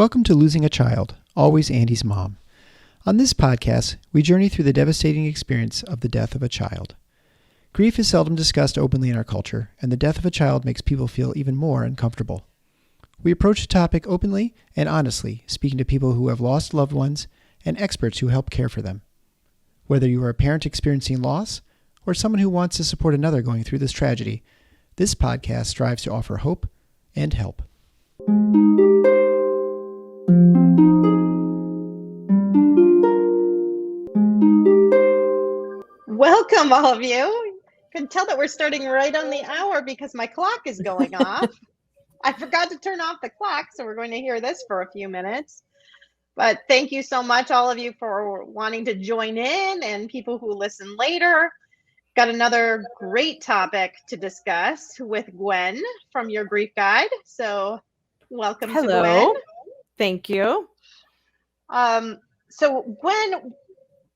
Welcome to Losing a Child, Always Andy's Mom. On this podcast, we journey through the devastating experience of the death of a child. Grief is seldom discussed openly in our culture, and the death of a child makes people feel even more uncomfortable. We approach the topic openly and honestly, speaking to people who have lost loved ones and experts who help care for them. Whether you are a parent experiencing loss or someone who wants to support another going through this tragedy, this podcast strives to offer hope and help. Welcome, all of you. You can tell that we're starting right on the hour because my clock is going off. I forgot to turn off the clock, so we're going to hear this for a few minutes. But thank you so much, all of you, for wanting to join in and people who listen later. Got another great topic to discuss with Gwen from your grief guide. So welcome to Gwen. Thank you. So Gwen,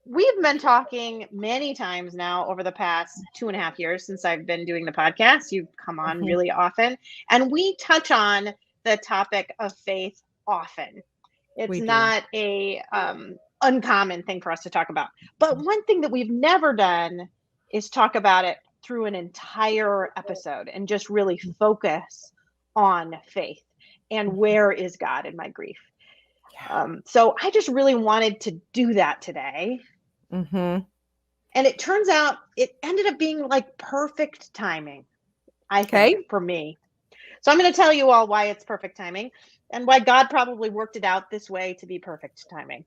we've been talking many times now over the past 2.5 years since I've been doing the podcast. You've come on really often, and we touch on the topic of faith often. It's not a uncommon thing for us to talk about. But one thing that we've never done is talk about it through an entire episode and just really focus on faith and where is God in my grief. So I just really wanted to do that today. And it turns out it ended up being like perfect timing, I think, for me. So I'm going to tell you all why it's perfect timing and why God probably worked it out this way to be perfect timing.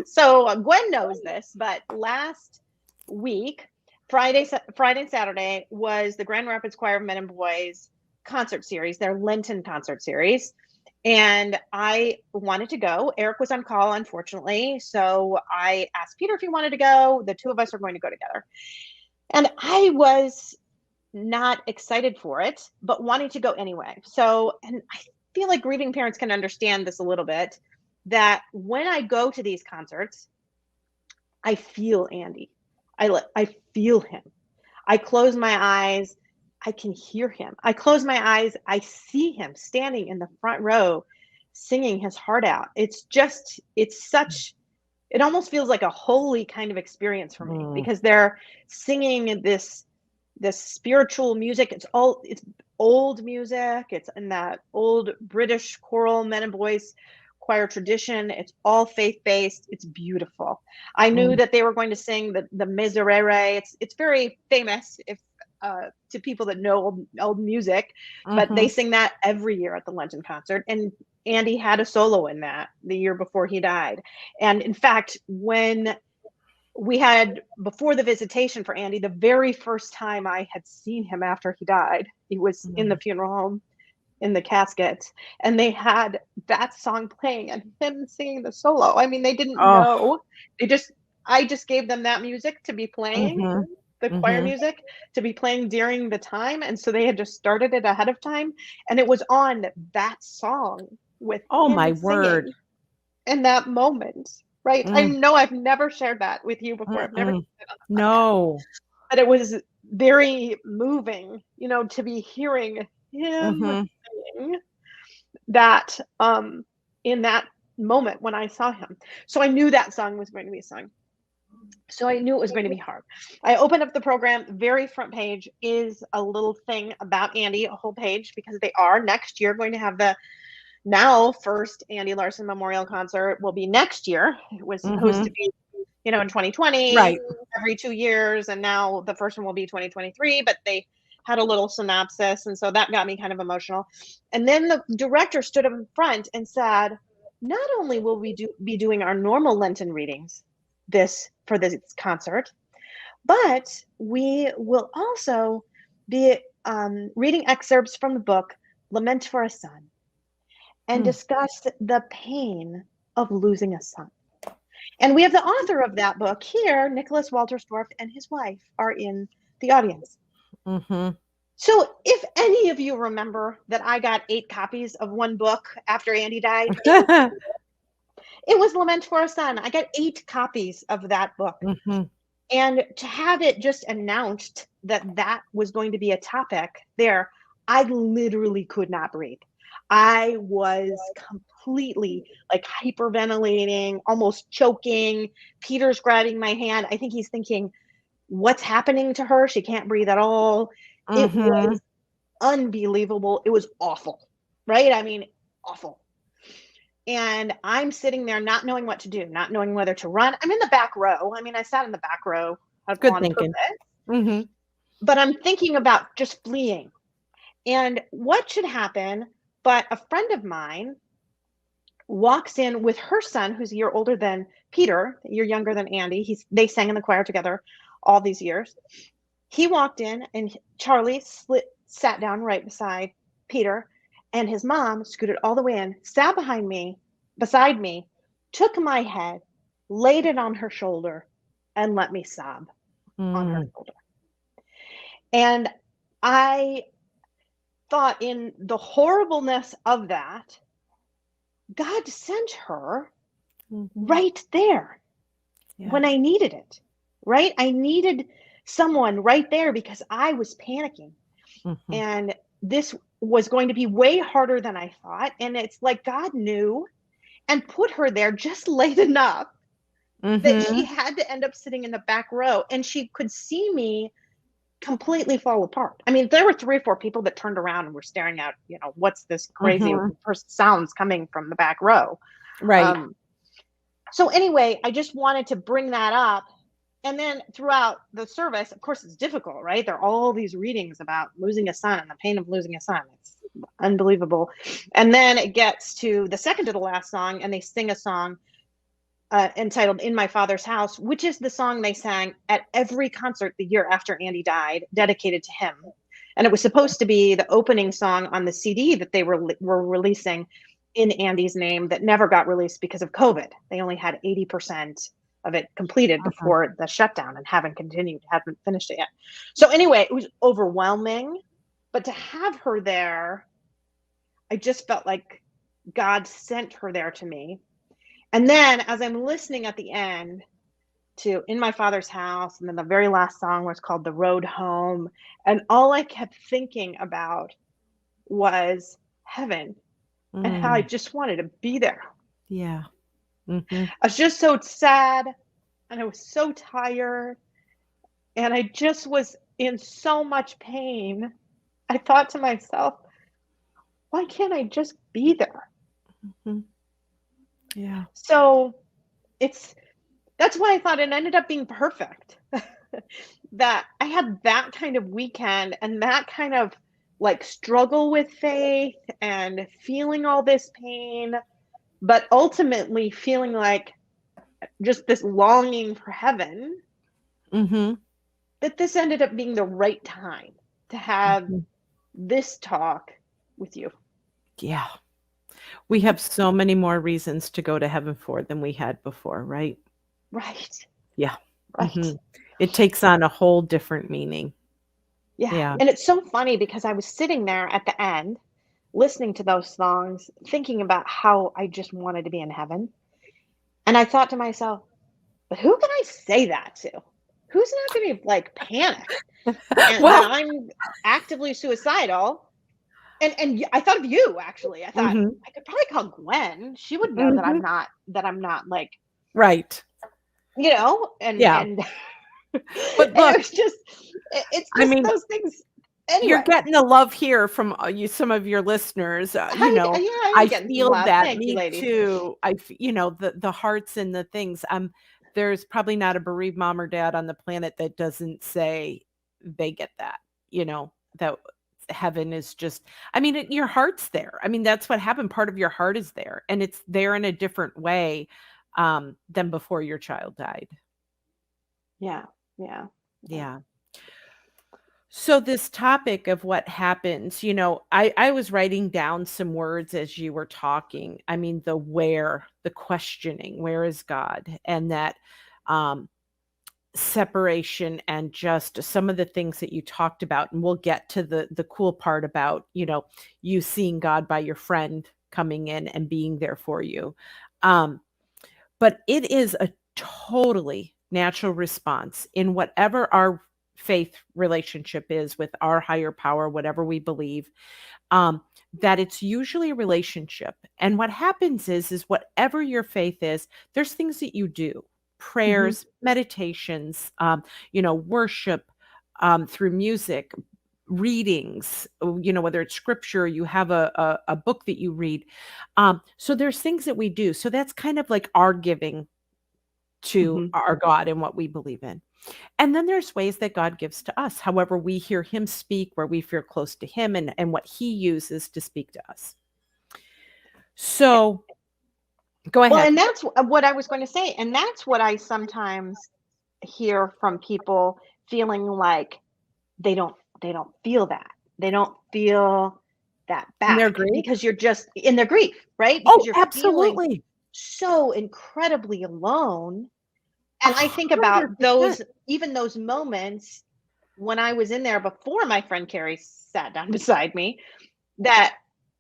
So Gwen knows this, but last week, Friday and Saturday was the Grand Rapids Choir of Men and Boys concert series, their Lenten concert series. And I wanted to go. Eric was on call, unfortunately. So I asked Peter if he wanted to go. The two of us are going to go together. And I was not excited for it, but wanting to go anyway. So, and I feel like grieving parents can understand this a little bit, that when I go to these concerts, I feel Andy. I feel him. I close my eyes. I can hear him. I close my eyes. I see him standing in the front row, singing his heart out. It almost feels like a holy kind of experience for me because they're singing this spiritual music. It's old music. It's in that old British choral Men and Boys choir tradition. It's all faith-based. It's beautiful. I knew that they were going to sing the Miserere. It's very famous to people that know old music, but they sing that every year at the Lenten concert. And Andy had a solo in that the year before he died. And in fact, when we had, before the visitation for Andy, the very first time I had seen him after he died, he was in the funeral home in the casket, and they had that song playing and him singing the solo. I mean, they didn't know. I just gave them that music to be playing, the choir music to be playing during the time. And so they had just started it ahead of time. And it was on that song with my word. In that moment, right? I know I've never shared that with you before. I've never. No. But it was very moving, to be hearing him sing that in that moment when I saw him. So I knew that song was going to be sung. So I knew it was going to be hard. I opened up the program. Very front page is a little thing about Andy, a whole page, because they are next year going to have the now first Andy Larson Memorial Concert will be next year. It was supposed to be, in 2020, right, every 2 years. And now the first one will be 2023, but they had a little synopsis. And so that got me kind of emotional. And then the director stood up in front and said, not only will we be doing our normal Lenten readings for this concert, but we will also be reading excerpts from the book Lament for a Son and discuss the pain of losing a son. And we have the author of that book here, Nicholas Walterstorff, and his wife are in the audience. So if any of you remember that I got 8 copies of one book after Andy died, it was Lament for a Son. I got 8 copies of that book. And to have it just announced that was going to be a topic there, I literally could not breathe. I was completely like hyperventilating, almost choking. Peter's grabbing my hand. I think he's thinking, what's happening to her? She can't breathe at all. It Mhm. was unbelievable. It was awful, right? I mean, awful. And I'm sitting there not knowing what to do, not knowing whether to run. I'm in the back row. I mean, I sat in the back row Good on thinking. purpose, Mhm. but I'm thinking about just fleeing. And what should happen? But a friend of mine walks in with her son, who's a year older than Peter, a year younger than Andy. They sang in the choir together all these years. He walked in, and Charlie sat down right beside Peter, and his mom scooted all the way in, sat beside me, took my head, laid it on her shoulder, and let me sob on her Mm. shoulder. And I thought, in the horribleness of that, God sent her Mhm. right there Yeah. when I needed it, right? I needed someone right there because I was panicking. Mhm. And this was going to be way harder than I thought. And it's like God knew and put her there just late enough that she Mhm. had to end up sitting in the back row, and she could see me completely fall apart. I mean, there were 3 or 4 people that turned around and were staring out, what's this crazy Mhm. sounds coming from the back row. Right. So anyway, I just wanted to bring that up. And then throughout the service, of course, it's difficult, right? There are all these readings about losing a son and the pain of losing a son. It's unbelievable. And then it gets to the second to the last song, and they sing a song entitled "In My Father's House," which is the song they sang at every concert the year after Andy died, dedicated to him. And it was supposed to be the opening song on the CD that they were releasing in Andy's name that never got released because of COVID. They only had 80% of it completed before the shutdown and haven't finished it yet. So anyway, it was overwhelming, but to have her there, I just felt like God sent her there to me. And then as I'm listening at the end to "In My Father's House," and then the very last song was called "The Road Home," and all I kept thinking about was heaven and how I Mm. just wanted to be there. Yeah. Mhm. I was just so sad, and I was so tired, and I just was in so much pain. I thought to myself, why can't I just be there? Mhm. Yeah. So that's why I thought it ended up being perfect. That I had that kind of weekend and that kind of like struggle with faith and feeling all this pain, but ultimately feeling like just this longing for heaven, Mhm. that this ended up being the right time to have Mhm. this talk with you. Yeah. We have so many more reasons to go to heaven for than we had before, right? Right. Yeah. Right. Mhm. It takes on a whole different meaning. Yeah. Yeah. And it's so funny because I was sitting there at the end listening to those songs, thinking about how I just wanted to be in heaven. And I thought to myself, but who can I say that to? Who's not going to like panic and that Well, I'm actively suicidal? And I thought of you actually. I thought mhm. I could probably call Gwen. She would know that Mhm. I'm not like, Right. and Yeah. and But and look, it's just it's I just mean, those things. you're Anyway, getting the love here from, some of your listeners, I am I getting some feel love. that, Thank you, me ladies. too. The hearts and the things, there's probably not a bereaved mom or dad on the planet that doesn't say they get that, that heaven is just I mean, your heart's there. I mean, that's what happened. Part of your heart is there, and it's there in a different way, than before your child died. Yeah, yeah, yeah. Yeah. So this topic of what happens, I was writing down some words as you were talking. I mean, the where, the questioning, where is God? And that um, separation and just some of the things that you talked about. And we'll get to the cool part about, you seeing God by your friend coming in and being there for you. Um, but it is a totally natural response in whatever our faith relationship is with our higher power, whatever we believe, that it's usually a relationship. And what happens is whatever your faith is, there's things that you do, prayers, meditations, worship, through music, readings, whether it's scripture, you have a book that you read. So there's things that we do. So that's kind of like our giving to our God and what we believe in. And then there's ways that God gives to us, however we hear him speak, where we feel close to him and what he uses to speak to us. So go ahead. Well, and that's what I was going to say. And that's what I sometimes hear from people feeling like they don't feel that. They don't feel that back their grief? because you're just in their grief, right? Because you're feeling absolutely. so incredibly alone. And I think about those moments when I was in there before my friend Carrie sat down beside me, that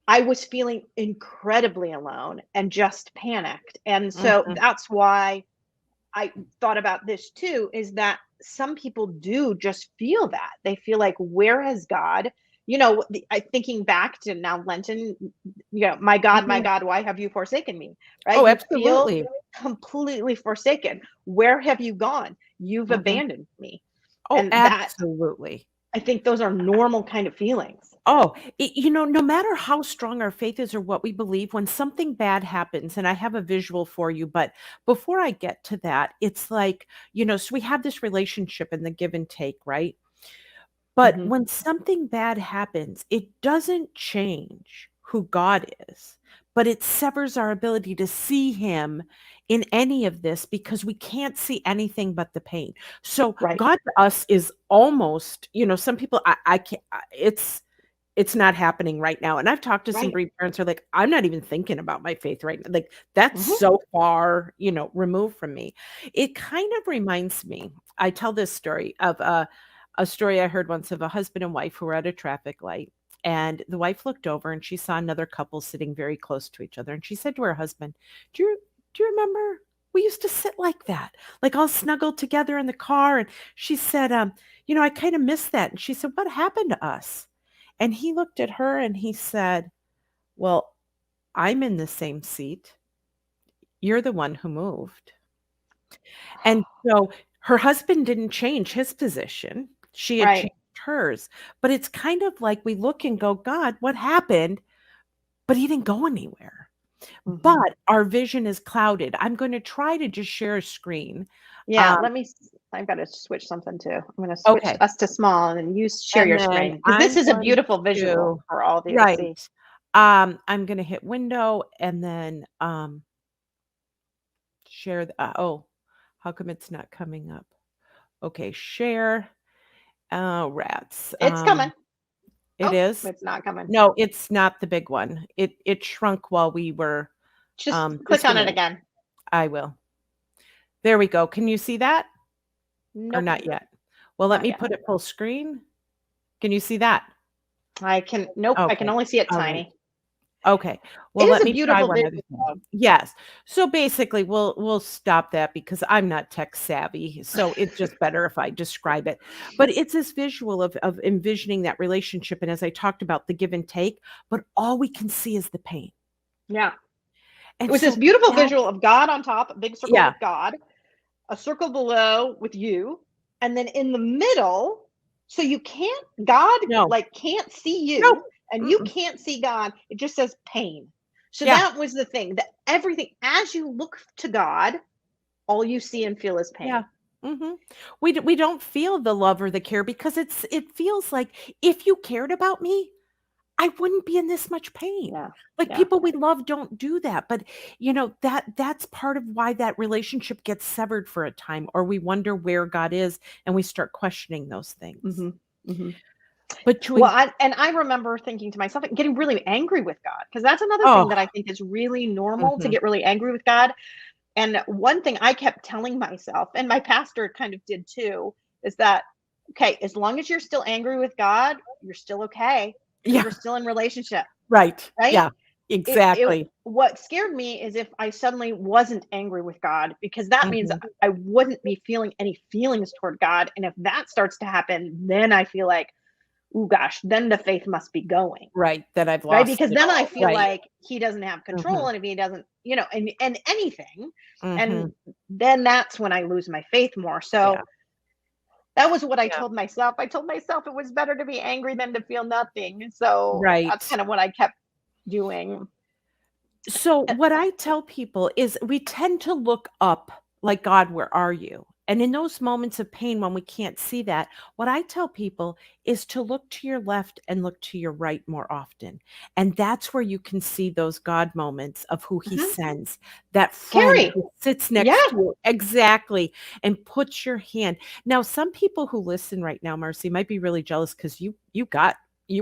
I was feeling incredibly alone and just panicked. And so that's why I thought about this too, is that some people do just feel that. They feel like, where has God? Thinking back to now Lenten, my God, why have you forsaken me? Right? Oh, You absolutely. feel completely forsaken. Where have you gone? You've abandoned me. Oh, And absolutely. I think those are normal kind of feelings. Oh, no matter how strong our faith is or what we believe, when something bad happens, and I have a visual for you, but before I get to that, it's like, so we have this relationship and the give and take, right? But when something bad happens, it doesn't change who God is, but it severs our ability to see him in any of this because we can't see anything but the pain. So Right. God to us is almost, some people, I can't, it's not happening right now. And I've talked to some grief parents who are like, I'm not even thinking about my faith right now. Like that's so far, removed from me. It kind of reminds me, I tell this story of a story I heard once of a husband and wife who were at a traffic light. And the wife looked over and she saw another couple sitting very close to each other. And she said to her husband, do you remember we used to sit like that, like all snuggled together in the car? And she said, I kind of miss that. And she said, what happened to us? And he looked at her and he said, well, I'm in the same seat. You're the one who moved. And so her husband didn't change his position. She had changed hers. But it's kind of like we look and go, God, what happened? But he didn't go anywhere. But our vision is clouded. I'm going to try to just share a screen. Yeah, I've got to switch something too. I'm going to switch us to small and then you share your screen. Because this is a beautiful visual for all of you to see. I'm going to hit window and then share. How come it's not coming up? Okay, share. Rats. It's coming. It is? It's not coming. No, it's not the big one. It shrunk while we were. Just click on it again. I will. There we go. Can you see that? Nope. Or not yet? Well, let me put it full screen. Can you see that? I can. Nope. Okay. I can only see it tiny. Okay. Well, let me try one other thing. Video. Yes. So basically, we'll stop that because I'm not tech savvy. So it's just better if I describe it. But it's this visual of envisioning that relationship. And as I talked about, the give and take, but all we can see is the pain. Yeah. And it was this beautiful visual of God on top, a big circle with God, a circle below with you, and then in the middle, so you can't, God can't see you, and you can't see God. It just says pain. So that was the thing, that everything, as you look to God, all you see and feel is pain. Yeah. We don't feel the love or the care because it feels like if you cared about me, I wouldn't be in this much pain. People we love don't do that. But that's part of why that relationship gets severed for a time, or we wonder where God is and we start questioning those things. But I remember thinking to myself, getting really angry with God, because that's another thing that I think is really normal, to get really angry with God. And one thing I kept telling myself, and my pastor kind of did too, is that, okay, as long as you're still angry with God, you're still okay. You're still in relationship. Right. Right. Yeah. Exactly. what scared me is if I suddenly wasn't angry with God, because that means Mhm. I wouldn't be feeling any feelings toward God. And if that starts to happen, then I feel like, oh gosh, then the faith must be going. Right, that I've Right. lost Because it then I all. feel Right. like he doesn't have control. Mhm. And if he doesn't, and anything, and Mhm. then that's when I lose my faith more. Yeah. So that was what I Yeah. told myself. I told myself it was better to be angry than to feel nothing. So that's Right. kind of what I kept doing. So what I tell people is we tend to look up like, God, where are you? And in those moments of pain when we can't see that, what I tell people is to look to your left and look to your right more often. And that's where you can see those God moments of who he Mhm. sends. That friend Carrie. who sits Yeah. next to you. Exactly. And puts your hand. Now, some people who listen right now, Marcy, might be really jealous because you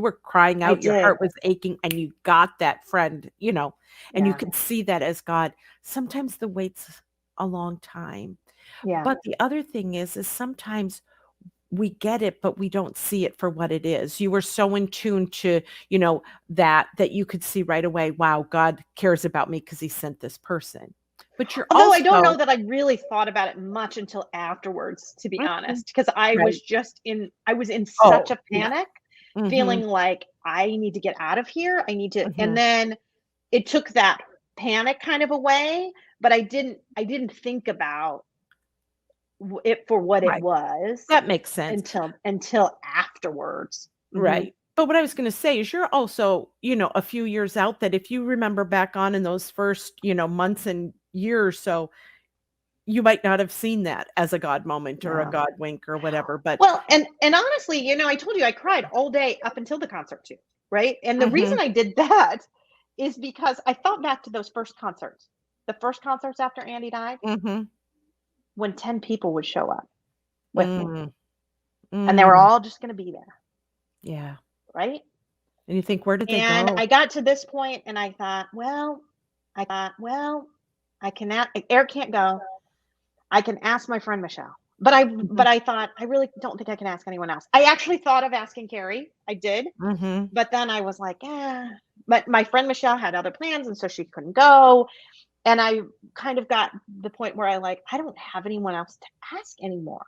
were crying I out, your did. heart was aching, and you got that friend, and you Yeah. can see that as God. Sometimes the wait's a long time. Yeah. But the other thing is sometimes we get it, but we don't see it for what it is. You were so in tune to, that you could see right away, wow, God cares about me because he sent this person. But you're Although I don't know also that I really thought about it much until afterwards, to be Mhm. honest, because Right. I was in such Oh, a yeah. panic, feeling Mhm. like I need to get out of here. I need to, and Mhm. then it took that panic kind of away, but I didn't think about it for what it Right. was That makes sense. until afterwards. Right. But what I was gonna say is you're also, a few years out that if you remember back on in those first, months and year or so, you might not have seen that as a God moment or a Yeah. God wink or whatever, but Well, and honestly, I told you I cried all day up until the concert too, right? And the reason Mhm, I did that is because I thought back to those first concerts. The first concerts after Andy died, mhm, when 10 people would show up with me, mm, and they were mm, all just going to be there, yeah, right? and you think, "Where did they And go?" I got to this point and I thought, well, Eric can't go. I can ask my friend Michelle. Mhm, But I thought I really don't think I can ask anyone else. I actually thought of asking Carrie. I did. mhm, But then I was like, but my friend Michelle had other plans and so she couldn't go. And I kind of got the point where I don't have anyone else to ask anymore.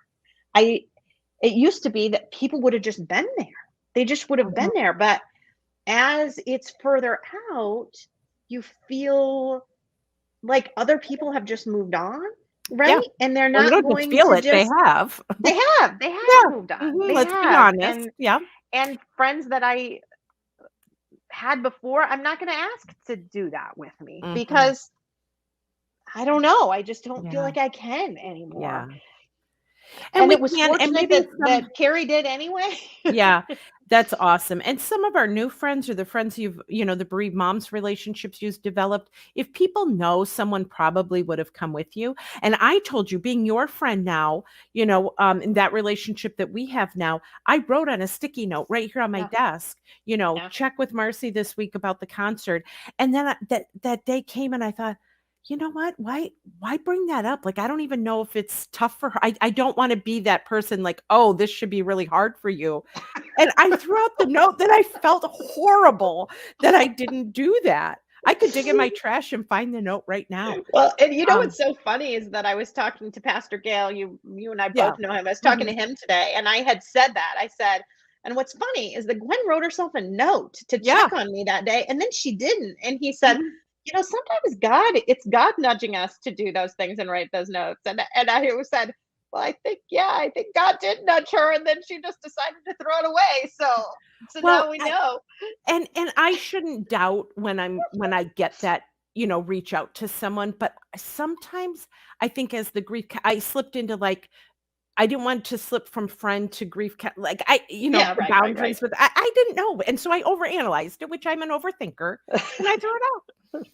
I It used to be that people would have just been there. They just would have mhm. been there. But as it's further out, you feel like other people have just moved on, Yeah. right? And they're Well, you not don't just going feel to it, they just have. they have Yeah, moved on. mhm, They let's be have. honest. Yeah, And friends that I had before, I'm not going to ask to do that with me mhm, because I don't know. I just don't feel yeah, like I can anymore. yeah, and And we it was can and fortunate maybe that Carrie did anyway. Yeah, that's awesome, and some of our new friends or the friends the bereaved moms relationships you've developed, if people know someone probably would have come with you, and I told you, being your friend now, in that relationship that we have now, I wrote on a sticky note right here on my Yeah, desk, yeah. "Check with Marcy this week about the concert," and then that day came and I thought, "You know what? Why bring that up? Like, I don't even know if it's tough for her. I don't wanna be that person like, 'Oh, this should be really hard for you.'" And I threw out the note that I felt horrible that I didn't do that. I could dig in my trash and find the note right now. Well, and Um, what's so funny is that I was talking to Pastor Gail. You and I yeah. both know him. I was talking to Mhm. him today, and I had said that. I said, and what's funny is that Gwen wrote herself a note to Yeah. check on me that day, and then she didn't. And he said, Mhm. sometimes it's God nudging us to do those things and write those notes. And I said, well, I think God did nudge her, and then she just decided to throw it away. So Well, now we know. and I shouldn't doubt when I get that, reach out to someone, but sometimes I think as the grief I slipped into, like, I didn't want to slip from friend to grief like, Yeah, the right. boundaries with I didn't know, and so I overanalyzed it, which I'm an overthinker, and I threw it out.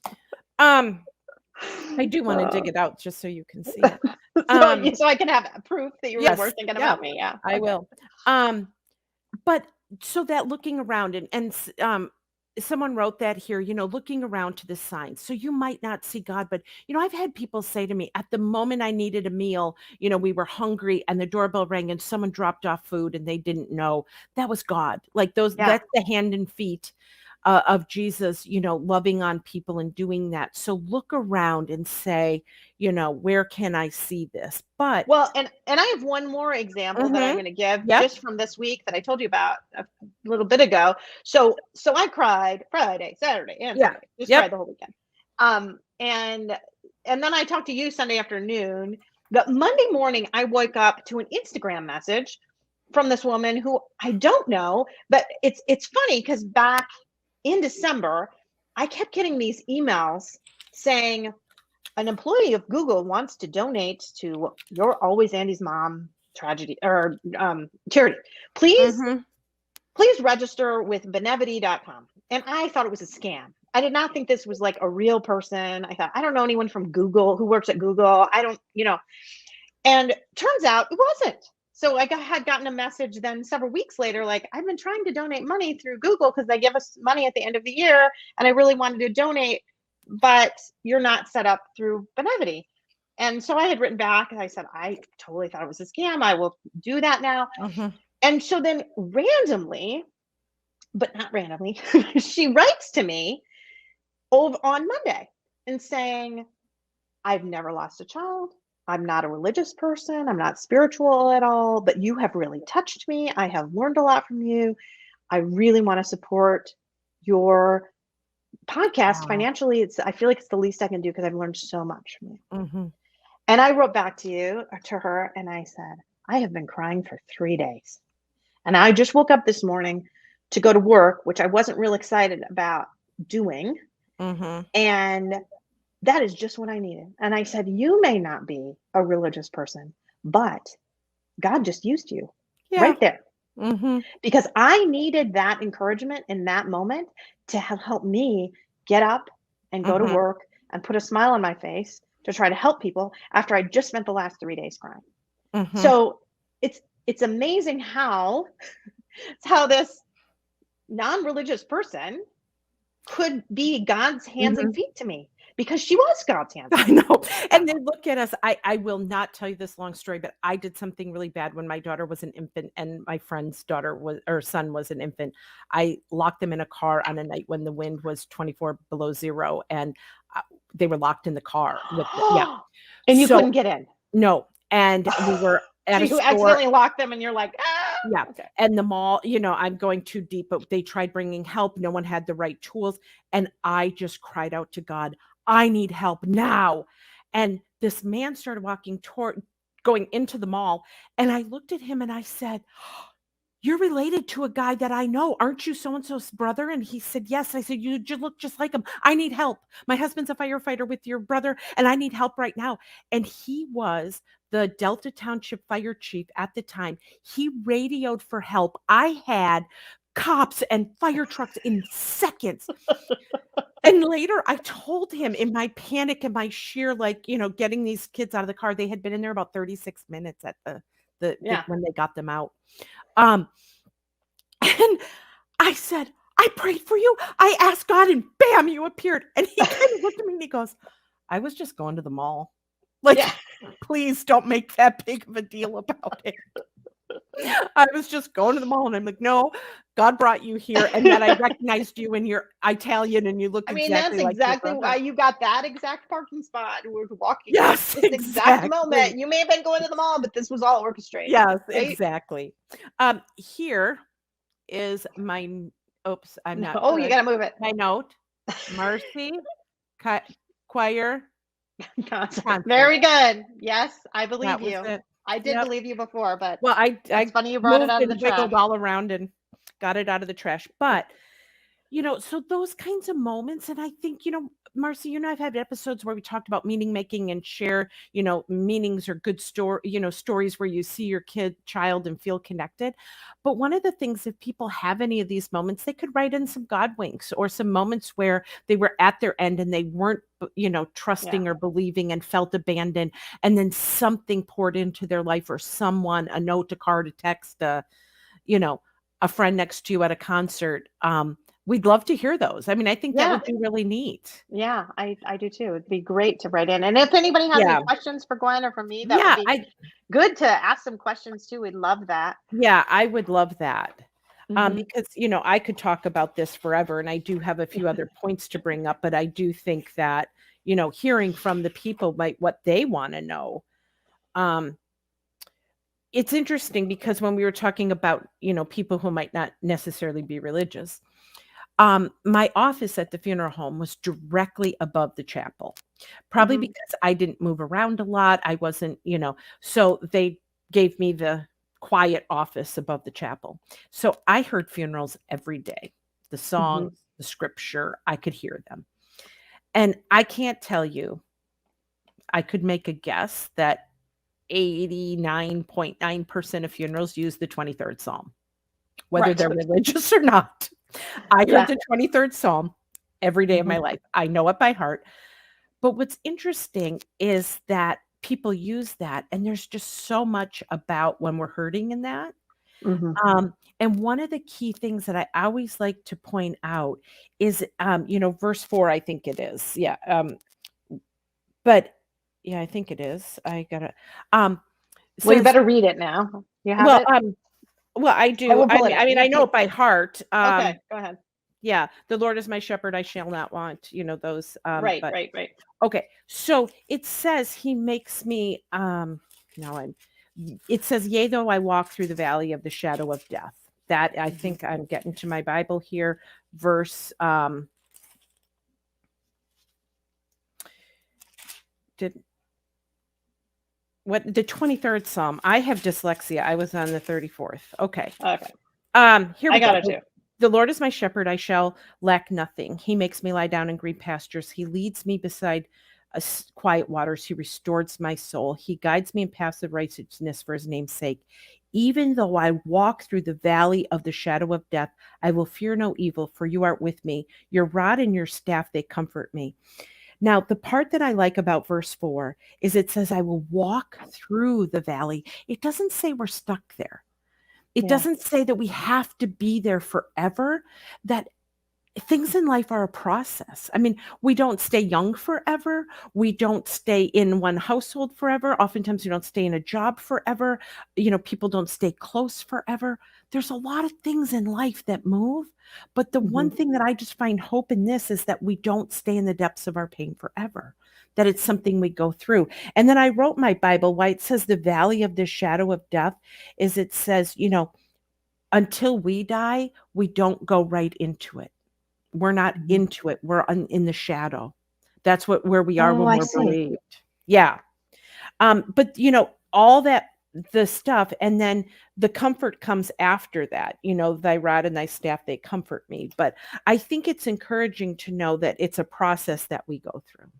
Um, I do wanna Uh, dig it out just so you can see it. so Um, so I can have proof that you really were yes, thinking yeah, about me. Yeah. I Okay. will. Um, but so that looking around and someone wrote that here, looking around to the signs. So you might not see God, but I've had people say to me at the moment I needed a meal, we were hungry and the doorbell rang and someone dropped off food and they didn't know that was God. Like Yeah. that's the hand and feet. of Jesus, loving on people and doing that. So look around and say, where can I see this? But well, and I have one more example that I'm going to give just from this week that I told you about a little bit ago. So I cried Friday, Saturday, and Sunday. Just cried the whole weekend. And then I talked to you Sunday afternoon. But Monday morning, I woke up to an Instagram message from this woman who I don't know, but it's funny because back in December, I kept getting these emails saying an employee of Google wants to donate to Your Always Andy's Mom tragedy or charity. Please register with benevity.com. And I thought it was a scam. I did not think this was like a real person. I thought, I don't know anyone from Google who works at Google. I don't, and turns out it wasn't. So I had gotten a message then several weeks later, like, I've been trying to donate money through Google because they give us money at the end of the year. And I really wanted to donate, but you're not set up through Benevity. And so I had written back and I said, I totally thought it was a scam. I will do that now. And so then randomly, but not randomly, she writes to me on Monday and saying, I've never lost a child. I'm not a religious person. I'm not spiritual at all, but you have really touched me. I have learned a lot from you. I really want to support your podcast financially. I feel like it's the least I can do because I've learned so much from you. And I wrote back to her, and I said, I have been crying for 3 days. And I just woke up this morning to go to work, which I wasn't real excited about doing. And that is just what I needed. And I said, you may not be a religious person, but God just used you right there. Because I needed that encouragement in that moment to help me get up and go to work and put a smile on my face to try to help people after I just spent the last 3 days crying. So it's amazing how this non-religious person could be God's hands and feet to me. Because she was God's hands. I know. And they look at us. I will not tell you this long story, but I did something really bad when my daughter was an infant and my friend's son was an infant. I locked them in a car on a night when the wind was 24 below zero, and they were locked in the car. And you couldn't get in? No. And we were at a store. You accidentally locked them and you're like, Yeah. Okay. And the mall, I'm going too deep, but they tried bringing help. No one had the right tools. And I just cried out to God, I need help now. And this man started going into the mall. And I looked at him and I said, you're related to a guy that I know. Aren't you so-and-so's brother? And he said, yes. I said, you look just like him. I need help. My husband's a firefighter with your brother, and I need help right now. And he was the Delta Township fire chief at the time. He radioed for help. I had cops and fire trucks in seconds. And later I told him in my panic and my sheer, getting these kids out of the car, they had been in there about 36 minutes at when they got them out. And I said, I prayed for you. I asked God and bam, you appeared. And he kind of looked at me and he goes, I was just going to the mall. Please don't make that big of a deal about it. I was just going to the mall and I'm like, no, God brought you here. And then I recognized you and you're Italian and you look that's exactly why you got that exact parking spot. We were walking. Yes, this exact moment. You may have been going to the mall, but this was all orchestrated. Yes, right? Exactly. Here is my, I'm not. Oh, you got to move it. My note, Marcy, choir. Concert. Very good. Yes, I believe you. I did believe you before, but it's funny you brought it out of the trash. Wiggled all around and got it out of the trash. But, so those kinds of moments, and I think, Marcy, you and I have had episodes where we talked about meaning making and share, meanings or good stories where you see your child and feel connected. But one of the things, if people have any of these moments, they could write in some God winks or some moments where they were at their end and they weren't, trusting or believing and felt abandoned. And then something poured into their life or someone, a note, a card, a text, a friend next to you at a concert. We'd love to hear those. I mean, I think that would be really neat. Yeah, I do too. It'd be great to write in. And if anybody has any questions for Gwen or for me, that would be good to ask some questions too. We'd love that. Yeah, I would love that. Mhm. Because, I could talk about this forever, and I do have a few other points to bring up, but I do think that, hearing from the people might what they want to know. Um, it's interesting because when we were talking about, people who might not necessarily be religious, my office at the funeral home was directly above the chapel, probably Mhm. because I didn't move around a lot. I wasn't, so they gave me the quiet office above the chapel. So I heard funerals every day, the songs, Mhm. the scripture, I could hear them. And I can't tell you, I could make a guess that 89.9% of funerals use the 23rd Psalm, whether Right. they're religious or not. I heard Yeah. the 23rd Psalm every day of my Mhm. life. I know it by heart. But what's interesting is that people use that, and there's just so much about when we're hurting in that. Mhm. And one of the key things that I always like to point out is, verse 4, I think it is. Yeah. But yeah, I think it is. I gotta, Well, you says, better read it now. You have well, it? I I do. will pull it up. I know it by heart. Okay, go ahead. Yeah, the Lord is my shepherd, I shall not want, those, Right, but right, right. okay. So it says he makes me, now it says, yea, though I walk through the valley of the shadow of death. That I Mhm. think I'm getting to my Bible here, verse, did what the 23rd Psalm. I have dyslexia. I was on the 34th. Okay. Okay. Here I we got go. it too. The Lord is my shepherd, I shall lack nothing. He makes me lie down in green pastures. He leads me beside quiet waters. He restores my soul. He guides me in paths of righteousness for his name's sake. Even though I walk through the valley of the shadow of death, I will fear no evil, for you are with me. Your rod and your staff, they comfort me. Now, the part that I like about verse 4 is it says, I will walk through the valley. It doesn't say we're stuck there. It Yeah. doesn't say that we have to be there forever, that things in life are a process. I mean, we don't stay young forever. We don't stay in one household forever. Oftentimes, we don't stay in a job forever. People don't stay close forever. There's a lot of things in life that move. But the one Mhm. thing that I just find hope in this is that we don't stay in the depths of our pain forever, that it's something we go through. And then I wrote my Bible, why it says the valley of the shadow of death is it says, until we die, we don't go right into it. We're not Mhm. into it. We're in the shadow. That's where we are Oh, when I we're see. bereaved. Yeah. But all that the stuff, and then the comfort comes after that. Thy rod and thy staff, they comfort me. But I think it's encouraging to know that it's a process that we go through.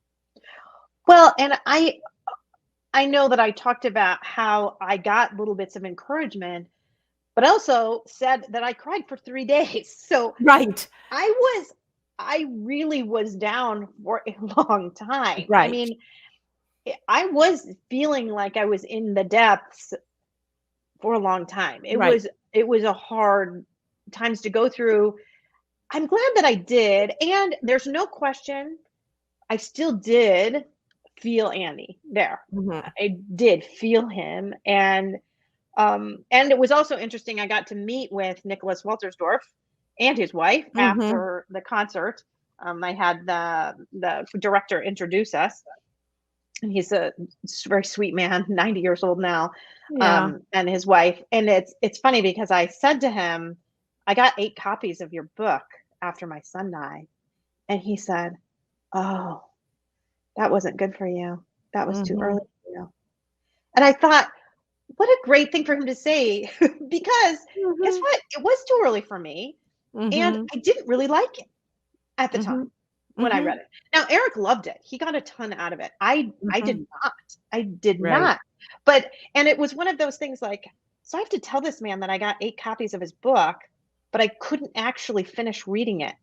Well, and I know that I talked about how I got little bits of encouragement, but also said that I cried for 3 days. So Right. I really was down for a long time. I Right. mean, I was feeling like I was in the depths for a long time. Right. It was a hard times to go through. I'm glad that I did, and there's no question I still did feel Andy there. Mhm. I did feel him, and it was also interesting. I got to meet with Nicholas Waltersdorf and his wife Mhm. after the concert. I had the director introduce us, and he's a very sweet man, 90 years old now, Yeah. and his wife. And it's funny because I said to him, "I got 8 copies of your book after my son died," and he said, "Oh, that wasn't good for you. That was too early Mhm. for you." And I thought, what a great thing for him to say because guess Mhm. what? It was too early for me, and Mhm. I didn't really like it at the Mhm. time when I read Mhm. it. Now Eric loved it. He got a ton out of it. I did Mhm. not. I did Right. not. But and it was one of those things like, so I have to tell this man that I got 8 copies of his book, but I couldn't actually finish reading it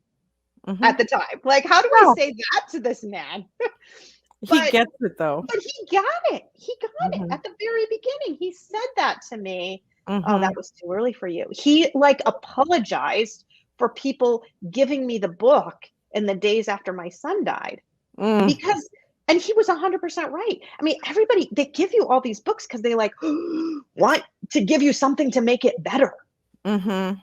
at Mhm. the time. Like, how do I Well, say that to this man? he But gets it though. But he got it. He got it Mhm. at the very beginning. He said that to me. "Oh, that Mhm. was too early for you." He, like, apologized for people giving me the book in the days after my son died Mm. because and he was 100% right. I mean, everybody they give you all these books because they, like, want to give you something to make it better. Mhm.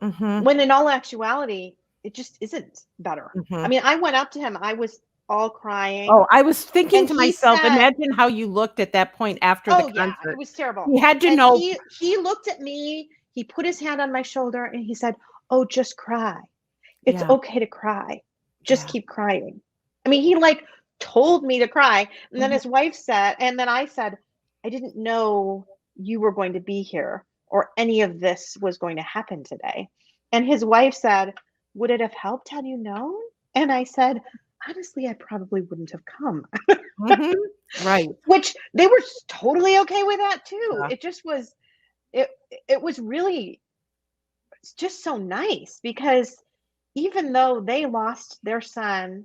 Mhm. when in all actuality, it just isn't better. I Mhm. mean, I went up to him. I was all crying. Oh, I was thinking And to he myself, said, imagine how you looked at that point after the oh yeah, it concert. was terrible. He had to And know. he looked at me, he put his hand on my shoulder and he said, "Oh, just cry. It's Yeah, okay to cry. Just yeah. keep crying." I mean, he like told me to cry. And then Mhm. his wife said, and then I said, "I didn't know you were going to be here or any of this was going to happen today." And his wife said, "Would it have helped had you known?" And I said, "Honestly, I probably wouldn't have come." Mhm. Right. Which they were totally okay with that too. Yeah. It just was it it was really just so nice because even though they lost their son,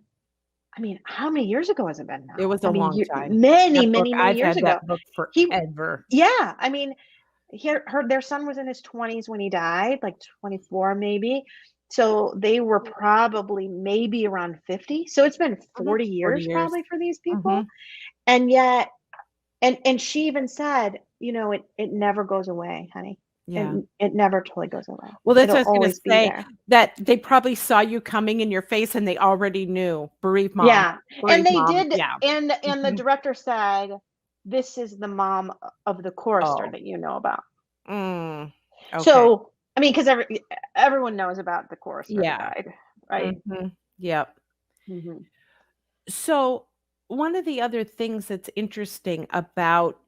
I mean, how many years ago has it been It now? was I a mean, long time. many, That book, many, many I've years had ago. that book He, forever. yeah, I mean, their son was in his 20s when he died, like 24 maybe. So they were probably maybe around 50. So it's been Mhm. 40 40 years years. probably for these people. Mhm. And yet, and she even said, it never goes away, honey. Yeah. It never totally goes away. Well, that's what It'll I was gonna always be say, there. that they probably saw you coming in your face and they already knew, bereaved mom, Yeah, and bereaved they mom. did, Yeah. and the Mhm. director said, "This is the mom of the chorister Oh. that you know about." Mm. Okay. So, I mean, because everyone knows about the chorister who Yeah. died, right? Mhm. Yep. Mhm. So, one of the other things that's interesting about,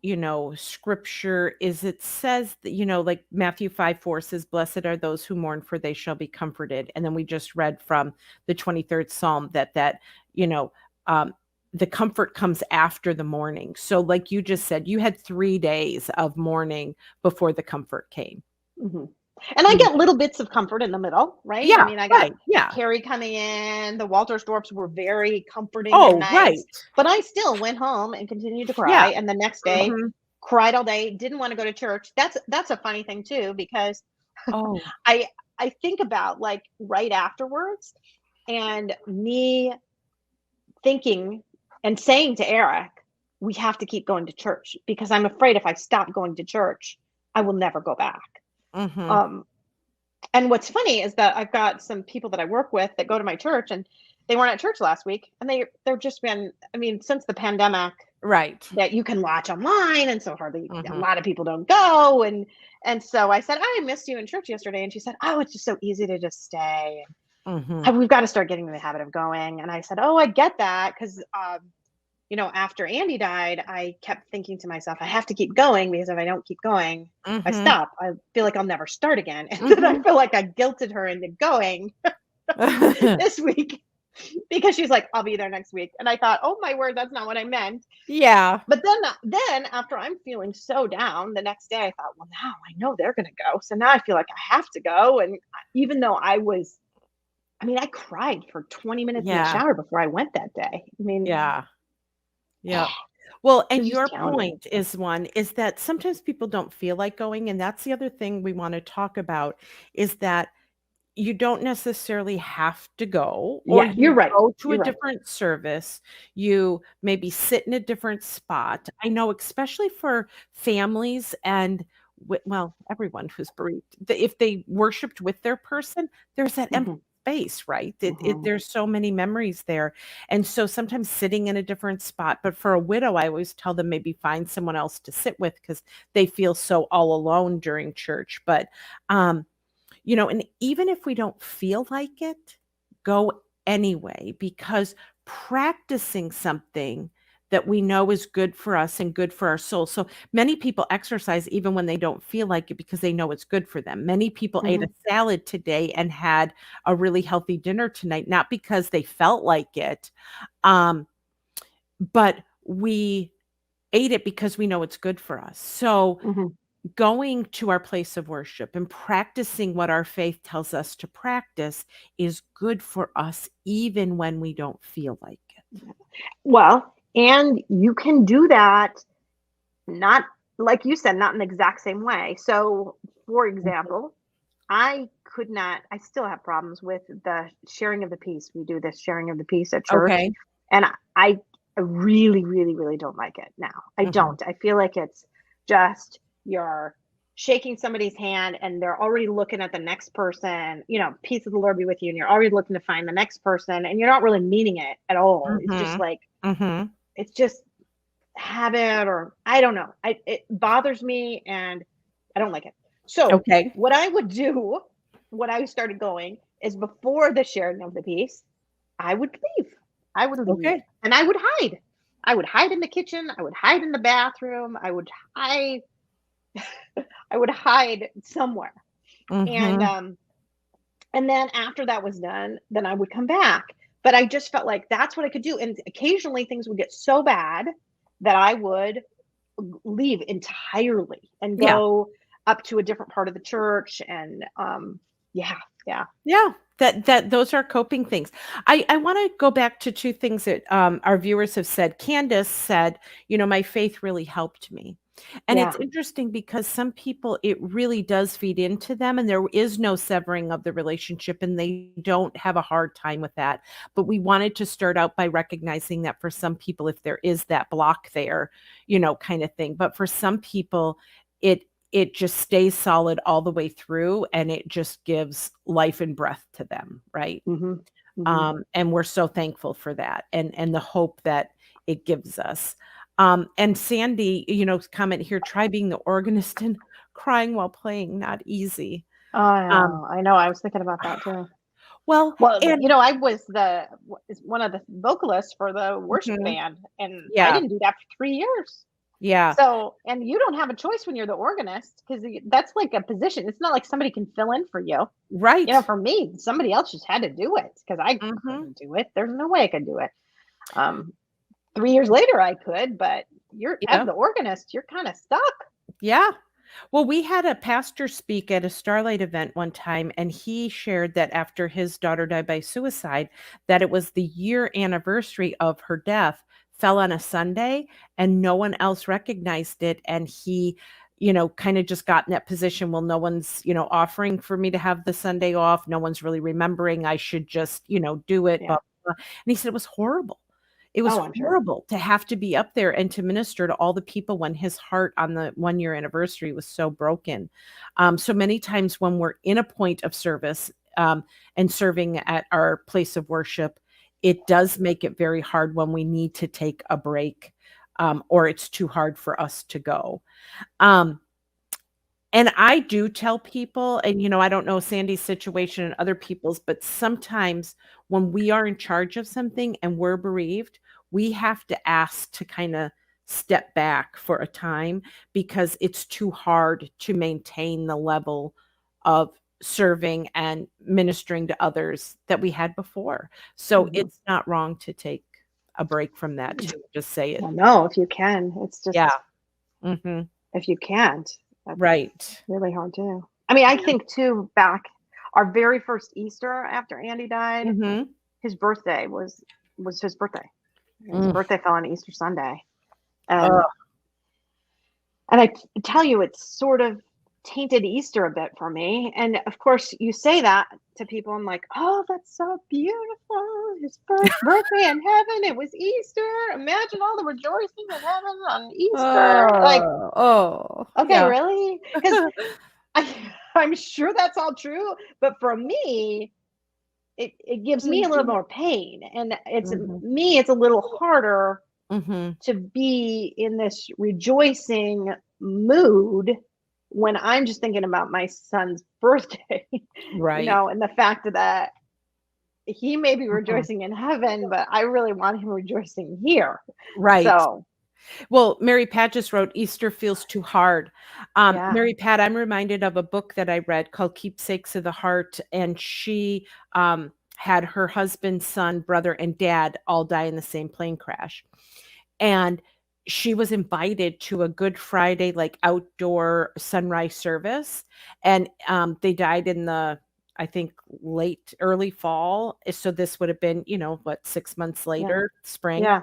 scripture is it says that, like Matthew 5:4 says, "Blessed are those who mourn, for they shall be comforted." And then we just read from the 23rd Psalm that, you know, um, the comfort comes after the mourning. So, like you just said, you had 3 days of mourning before the comfort came. Mhm. And I Mhm. get little bits of comfort in the middle, right? I Yeah, mean, I got right. Yeah. Carrie coming in, the Walterstorps were very comforting and Oh, right. nice, but I still went home and continued to cry, Yeah. and the next day, Mhm. cried all day, didn't wanna go to church. That's a funny thing too because Oh, I I think about, like, right afterwards and me thinking and saying to Eric, "We have to keep going to church because I'm afraid if I stop going to church, I will never go back." mhm. Um, and what's funny is that I've got some people that I work with that go to my church, and they weren't at church last week, and they're just been. I mean, since the pandemic, Right. that you can watch online, and so hardly a Mhm. lot of people don't go, and so I said, "I missed you in church yesterday," and she said, "Oh, it's just so easy to just stay. Mhm. And we've got to start getting in the habit of going." And I said, "Oh, I get that because." After Andy died, I kept thinking to myself, I have to keep going because if I don't keep going, if I Mhm. stop, I feel like I'll never start again. And then I Mhm. feel like I guilted her into going this week because she's like, "I'll be there next week." And I thought, "Oh my word, that's not what I meant." Yeah. But then after I'm feeling so down the next day, I thought, well, now I know they're going to go. So now I feel like I have to go. And even though I mean, I cried for 20 minutes in the Yeah. shower before I went that day. I mean, Yeah. Yep. Well, it and was just your challenging. point is that sometimes people don't feel like going, and that's the other thing we wanna talk about, is that you don't necessarily have to go, or Yeah, you're you right. go to a You're right. different service, you maybe sit in a different spot. I know especially for families and well, everyone who's bereaved, if they worshiped with their person, there's that empty Mhm, space, right? mhm. There's so many memories there, and so sometimes sitting in a different spot, but for a widow, I always tell them maybe find someone else to sit with because they feel so all alone during church, but, um and even if we don't feel like it, go anyway because practicing something that we know is good for us and good for our soul. So many people exercise even when they don't feel like it because they know it's good for them. Many people ate a Mhm, salad today and had a really healthy dinner tonight, not because they felt like it, um, but we ate it because we know it's good for us. So mhm. going to our place of worship and practicing what our faith tells us to practice is good for us even when we don't feel like it. Well, and you can do that not like you said, not in the exact same way. So, for Mhm. example, I could not I still have problems with the sharing of the peace. We do this sharing of the peace at church, Okay. and I really, really, really don't like it now. I Mhm. don't. I feel like it's just you're shaking somebody's hand and they're already looking at the next person, peace of the Lord be with you. And you're already looking to find the next person and you're not really meaning it at all. It's just like, it's just habit, or I don't know. It bothers me and I don't like it. So what I would do, what I started going is before the sharing of the peace, I would leave. I would leave and I would hide. I would hide in the kitchen. I would hide in the bathroom. I would hide somewhere. And then after that was done, then I would come back. But I just felt like that's what I could do. And occasionally things would get so bad that I would leave entirely and go up to a different part of the church. And that those are coping things. I want to go back to two things that our viewers have said. Candace said, my faith really helped me. And it's interesting because some people, it really does feed into them and there is no severing of the relationship and they don't have a hard time with that. But we wanted to start out by recognizing that for some people, if there is that block there, kind of thing. But for some people, it just stays solid all the way through and it just gives life and breath to them. Right. And we're so thankful for that and the hope that it gives us. And Sandy, comment here, try being the organist and crying while playing, not easy. I know. I was thinking about that too. Well, I was one of the vocalists for the worship band and I didn't do that for 3 years. Yeah. So, and you don't have a choice when you're the organist because that's like a position. It's not like somebody can fill in for you. Right. For me, somebody else just had to do it because I couldn't do it. There's no way I could do it. 3 years later I could, but as the organist, you're kind of stuck. Yeah. Well, we had a pastor speak at a Starlight event one time, and he shared that after his daughter died by suicide, that it was the year anniversary of her death fell on a Sunday and no one else recognized it. And he, kind of just got in that position. Well, no one's, offering for me to have the Sunday off. No one's really remembering. I should just, do it. Blah, blah. And he said it was horrible. It was horrible to have to be up there and to minister to all the people when his heart on the 1 year anniversary was so broken. So many times when we're in a point of service and serving at our place of worship, it does make it very hard when we need to take a break or it's too hard for us to go. And I do tell people, and, I don't know Sandy's situation and other people's, but sometimes when we are in charge of something and we're bereaved, we have to ask to kind of step back for a time because it's too hard to maintain the level of serving and ministering to others that we had before. So it's not wrong to take a break from that too. Just say it. Well, no, if you can, it's just, if you can't. Right. Really hard too. I mean, I think too, back our very first Easter after Andy died, his birthday was his birthday. His birthday fell on Easter Sunday. And I tell you, it's sort of tainted Easter a bit for me. And of course, you say that to people. I'm like, oh, that's so beautiful. His first birthday in heaven. It was Easter. Imagine all the rejoicing in heaven on Easter. Okay, really? Because I'm sure that's all true. But for me, it gives me a little more pain. And it's it's a little harder to be in this rejoicing mood when I'm just thinking about my son's birthday, right? And the fact that he may be rejoicing in heaven, but I really want him rejoicing here. Right. So, well, Mary Pat just wrote, Easter feels too hard. Mary Pat, I'm reminded of a book that I read called Keepsakes of the Heart. And she had her husband, son, brother, and dad all die in the same plane crash. And she was invited to a Good Friday, like outdoor sunrise service. And they died in the, I think, early fall. So this would have been, 6 months later, spring. Yeah.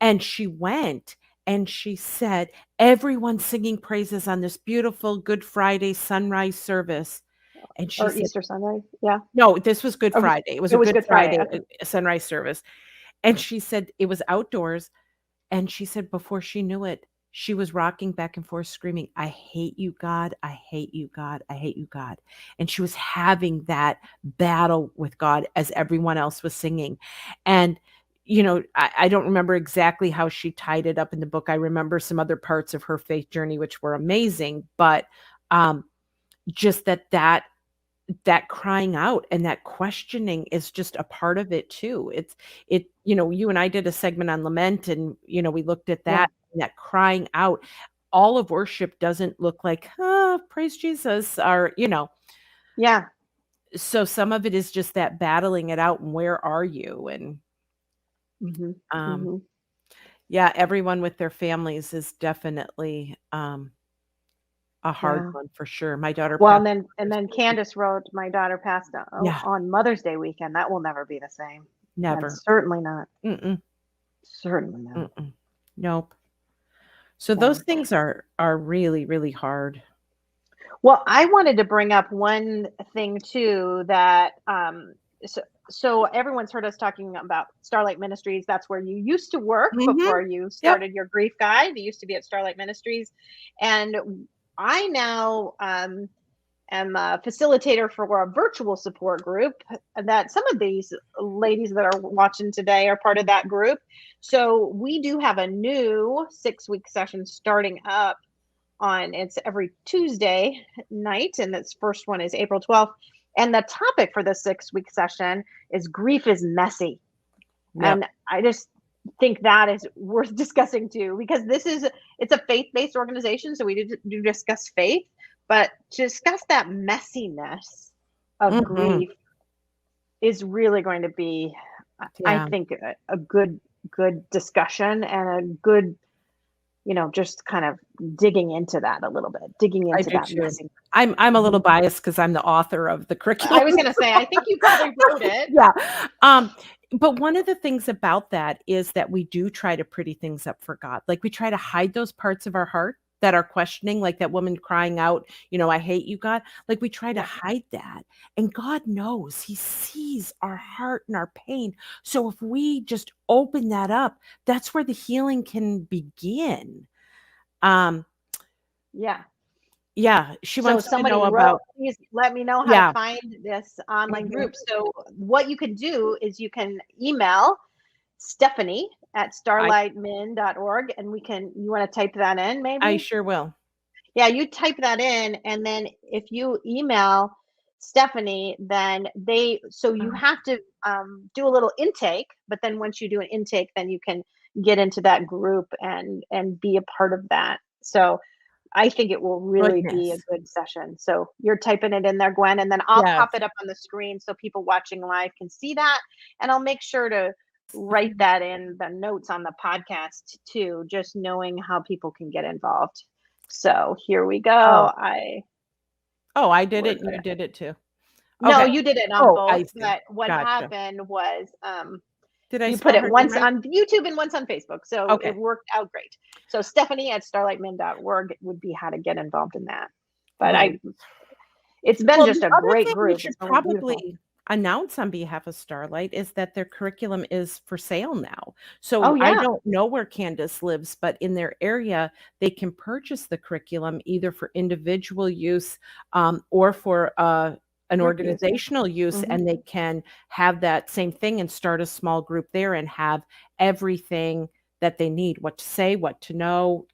And she went and she said, everyone's singing praises on this beautiful Good Friday sunrise service. And she said, Easter Sunday. Yeah. No, this was Good Friday. It was a Good Friday okay. Sunrise service. And she said it was outdoors. And she said before she knew it, she was rocking back and forth screaming, "I hate you, God. I hate you, God. I hate you, God." And she was having that battle with God as everyone else was singing. And, I don't remember exactly how she tied it up in the book. I remember some other parts of her faith journey, which were amazing, but um, just that crying out and that questioning is just a part of it too. You and I did a segment on lament, and we looked at Yeah. that crying out. All of worship doesn't look like, praise Jesus, or Yeah. so some of it is just that battling it out, and where are you? And Mm-hmm. um Mm-hmm. yeah, everyone with their families is definitely a hard Yeah. one for sure. My daughter Well, passed and then Mother's Day. Candace wrote, my daughter passed Yeah, on Mother's Day weekend. That will never be the same. And never. certainly not. Mm-mm, Certainly not. mm-mm. Nope. So Yeah. those things are really, really hard. Well, I wanted to bring up one thing too that so everyone's heard us talking about Starlight Ministries. That's where you used to work Mhm. before you Yep. started your grief guide. You used to be at Starlight Ministries, and I now am a facilitator for a virtual support group. That some of these ladies that are watching today are part of that group. So we do have a new 6-week session starting up it's every Tuesday night, and this first one is April 12th. And the topic for the 6-week session is grief is messy. Yep. And I just think that is worth discussing too, because it's a faith-based organization. So we do discuss faith, but to discuss that messiness of Mhm. grief is really going to be, I Yeah, think, a good discussion, and a good, just kind of digging into that a little bit, digging I into do that too. messy. I'm a little Mhm. biased because 'cause I'm the author of the I curriculum. was gonna say, I think you probably wrote it. Yeah. Um, but one of the things about that is that we do try to pretty things up for God. Like, we try to hide those parts of our heart that are questioning, like that woman crying out, "I hate you, God." Like, we try to Yeah. hide that, and God knows. He sees our heart and our pain. So if we just open that up, that's where the healing can begin. Um, Yeah. yeah, she So wants to somebody know wrote, about. please let me know how to Yeah. find this online Mhm. group. So what you can do is you can email Stephanie at I starlightmin.org, and you want to type that in I maybe? sure will. Yeah, you type that in, and then if you email Stephanie, then you Uh, have to do a little intake, but then once you do an intake, then you can get into that group and be a part of that. So I think it will really be a Goodness. good session. So you're typing it in there, Gwen, and then I'll Yes. pop it up on the screen so people watching live can see that. And I'll make sure to write that in the notes on the podcast too, just knowing how people can get involved. So here we go. Oh. I did We're it and you good. did it too. No, Okay. you did it on Oh, both, I see. but what Gotcha. happened was Did I you put spell it her name once right? on YouTube and once on Facebook. So it Okay. worked out great. So Stephanie at starlightmin.org would be how to get involved in that. But Oh. it's been Well, just the a other great thing we group. It's should been beautiful. probably announce on behalf of Starlight is that their curriculum is for sale now. Oh So I yeah. don't know where Candace lives, but in their area, they can purchase the curriculum either for individual use, or for an Group use, yeah. organizational use, Mhm. and they can have that same thing and start a small group there and have everything that they need, what to say, what to know,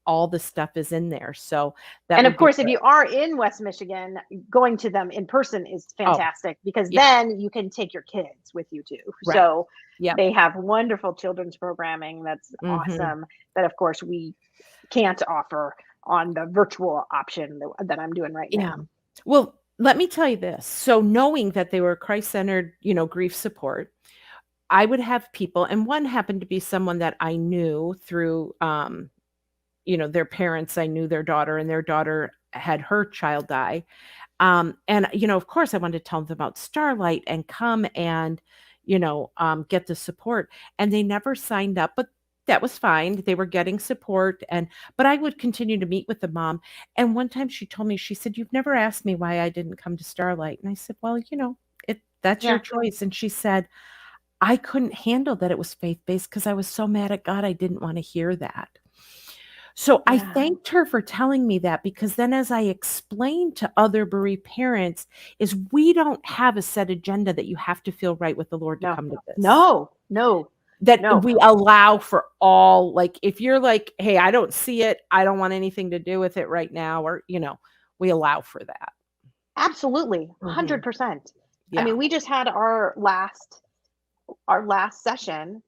all the stuff is in there. So that And would of be course, if good. you are in West Michigan, going to them in person is Oh, fantastic, because yeah, then you can take your kids with you too. right. So Yep. they have wonderful children's programming that's Mhm. awesome, that of course we can't offer on the virtual option that I'm doing right Yeah. now. Well, let me tell you this. So knowing that they were Christ-centered, grief support, I would have people, and one happened to be someone that I knew through, their parents. I knew their daughter, and their daughter had her child die. And, of course, I wanted to tell them about Starlight and come and, get the support. And they never signed up, but that was fine. They were getting support. But I would continue to meet with the mom. And one time she told me, she said, "You've never asked me why I didn't come to Starlight." And I said, "Well, that's your Yeah. choice." And she said, "I couldn't handle that it was faith based because I was so mad at God. I didn't want to hear that." So I Yeah. thanked her for telling me that, because then as I explained to other bereaved parents, is we don't have a set agenda that you have to feel right with the Lord to No. come to this. No. That No. we allow for all, like, if you're like, hey, I don't see it, I don't want anything to do with it right now, or, we allow for that. Absolutely. Mhm. 100%. I Yeah. mean, we just had our last session,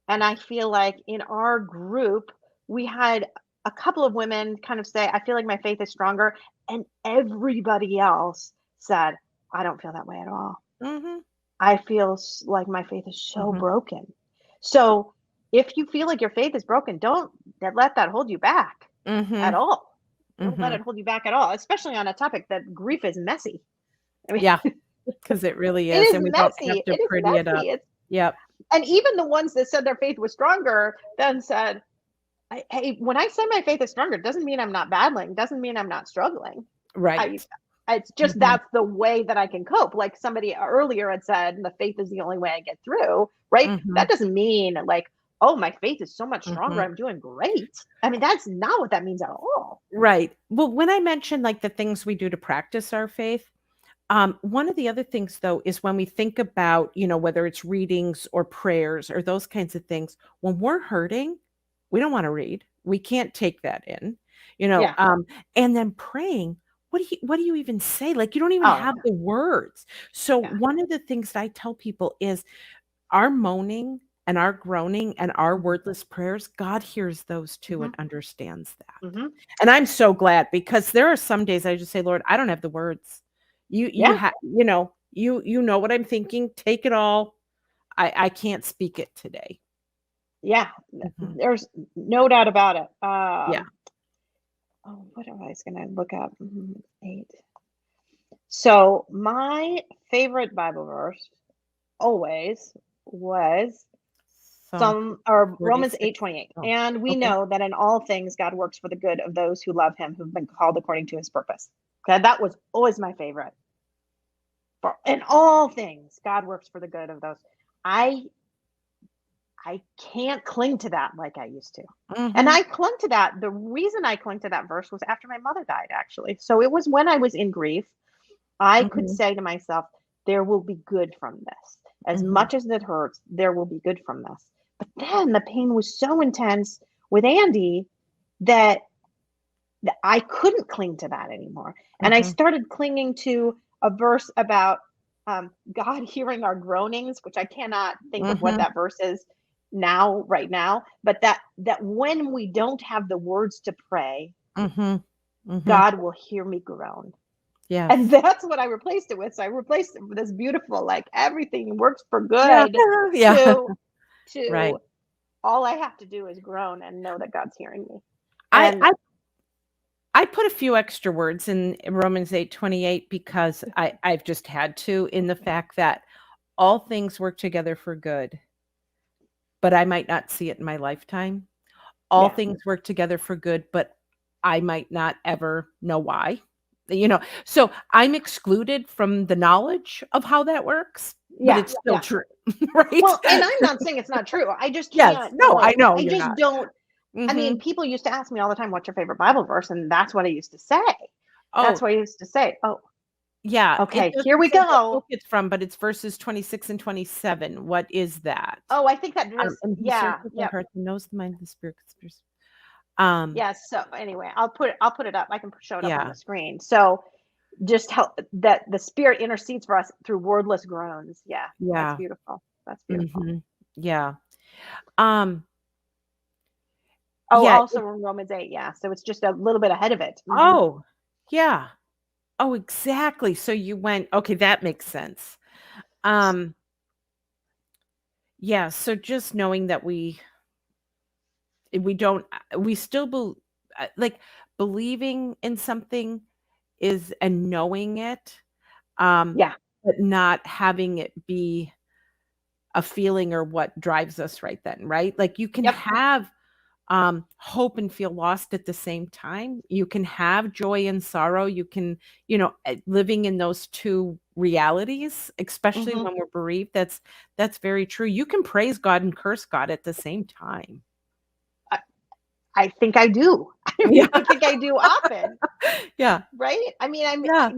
and I feel like in our group, we had a couple of women kind of say, I feel like my faith is stronger. And everybody else said, I don't feel that way at all. Mhm. I feel like my faith is so Mhm. broken. So if you feel like your faith is broken, don't let that hold you back at Mhm. all. Don't let Mhm. it hold you back at all, especially on a topic that grief is messy. I mean, Yeah, because it really it is, is and we don't have messy. to It is pretty it up. messy. Yep. And even the ones that said their faith was stronger then said, hey, when I say my faith is stronger, it doesn't mean I'm not battling, doesn't mean I'm not struggling. Right. It's just Mhm. that's the way that I can cope. Like somebody earlier had said, the faith is the only way I get through, right? Mhm. That doesn't mean like, oh, my faith is so much stronger. Mhm. I'm doing great. I mean, that's not what that means at all. Right. Well, when I mentioned, like, the things we do to practice our faith, one of the other things, though, is when we think about, whether it's readings or prayers or those kinds of things, when we're hurting, we don't wanna read. We can't take that in, Yeah. and then praying, what do you even say? Like, you don't even Oh, have the words. So yeah. one of the things that I tell people is our moaning and our groaning and our wordless prayers, God hears those too and Mm-hmm. understands that. Mm-hmm. And I'm so glad, because there are some days I just say, Lord, I don't have the words. You Yeah. you know what I'm thinking. Take it all. I can't speak it today. Yeah. Mhm. There's no doubt about it. Yeah. Oh, what am I going to look up? 8. So my favorite Bible verse always was Psalm Romans 46. 8:28. Oh, And we okay. know that in all things God works for the good of those who love him, who've been called according to his purpose. Okay, that was always my favorite. For in all things God works for the good of those. I I can't cling to that like I used to. And Mhm. I clung to that. The reason I clung to that verse was after my mother died, actually. So it was when I was in grief. I could Mhm. say to myself, there will be good from this. As Mhm. much as it hurts, there will be good from this. But then the pain was so intense with Andy that I couldn't cling to that anymore. And I Mhm. started clinging to a verse about God hearing our groanings, which I cannot think of what Mhm. that verse is now, right now, but that when we don't have the words to pray, Mhm. Mhm. God will hear me groan. And Yes. that's what I replaced it with. So I replaced it with this beautiful, like everything works for Yeah. good Yeah. to Right. all I have to do is groan and know that God's hearing me. I And I I put a few extra words in Romans 8:28, because I've just had to, in the fact that all things work together for good, but I might not see it in my lifetime. All yeah, things work together for good, but I might not ever know why. So I'm excluded from the knowledge of how that works, but yeah, it's still yeah. true, right? Well, and I'm not saying it's not true. I just Yes. can't No, I know I you're just not. don't. I mean, Mhm. people used to ask me all the time, what's your favorite Bible verse? And that's what I used to say. Oh, That's what I used to say. Oh, yeah, it okay, here doesn't we say what go. book it's from, but it's verses 26 and 27. What is that? Oh, I think that just, And he yeah, searches the yep. heart and knows the mind of the spirit. Um, Yes. So anyway, I'll put it up. I can show it up on yeah, the screen. So just help that the spirit intercedes for us through wordless groans. Yeah, that's yeah, beautiful. That's beautiful. mhm, yeah. Um, Oh, yeah, also in Romans 8, yeah. So it's just a little bit ahead of it. oh, yeah. Oh, exactly. So you went, okay, that makes sense. Um, yeah, so just knowing that we don't we still like, believing in something is, and knowing it, um, Yeah. but not having it be a feeling or what drives us right then, right? Like, you can Yep. have hope and feel lost at the same time. You can have joy and sorrow. You can, living in those two realities, especially Hmm. when we're bereaved. That's very true. You can praise God and curse God at the same time. I think I do. I mean, Yeah. I think I do often, Yeah. right? I mean, Yeah.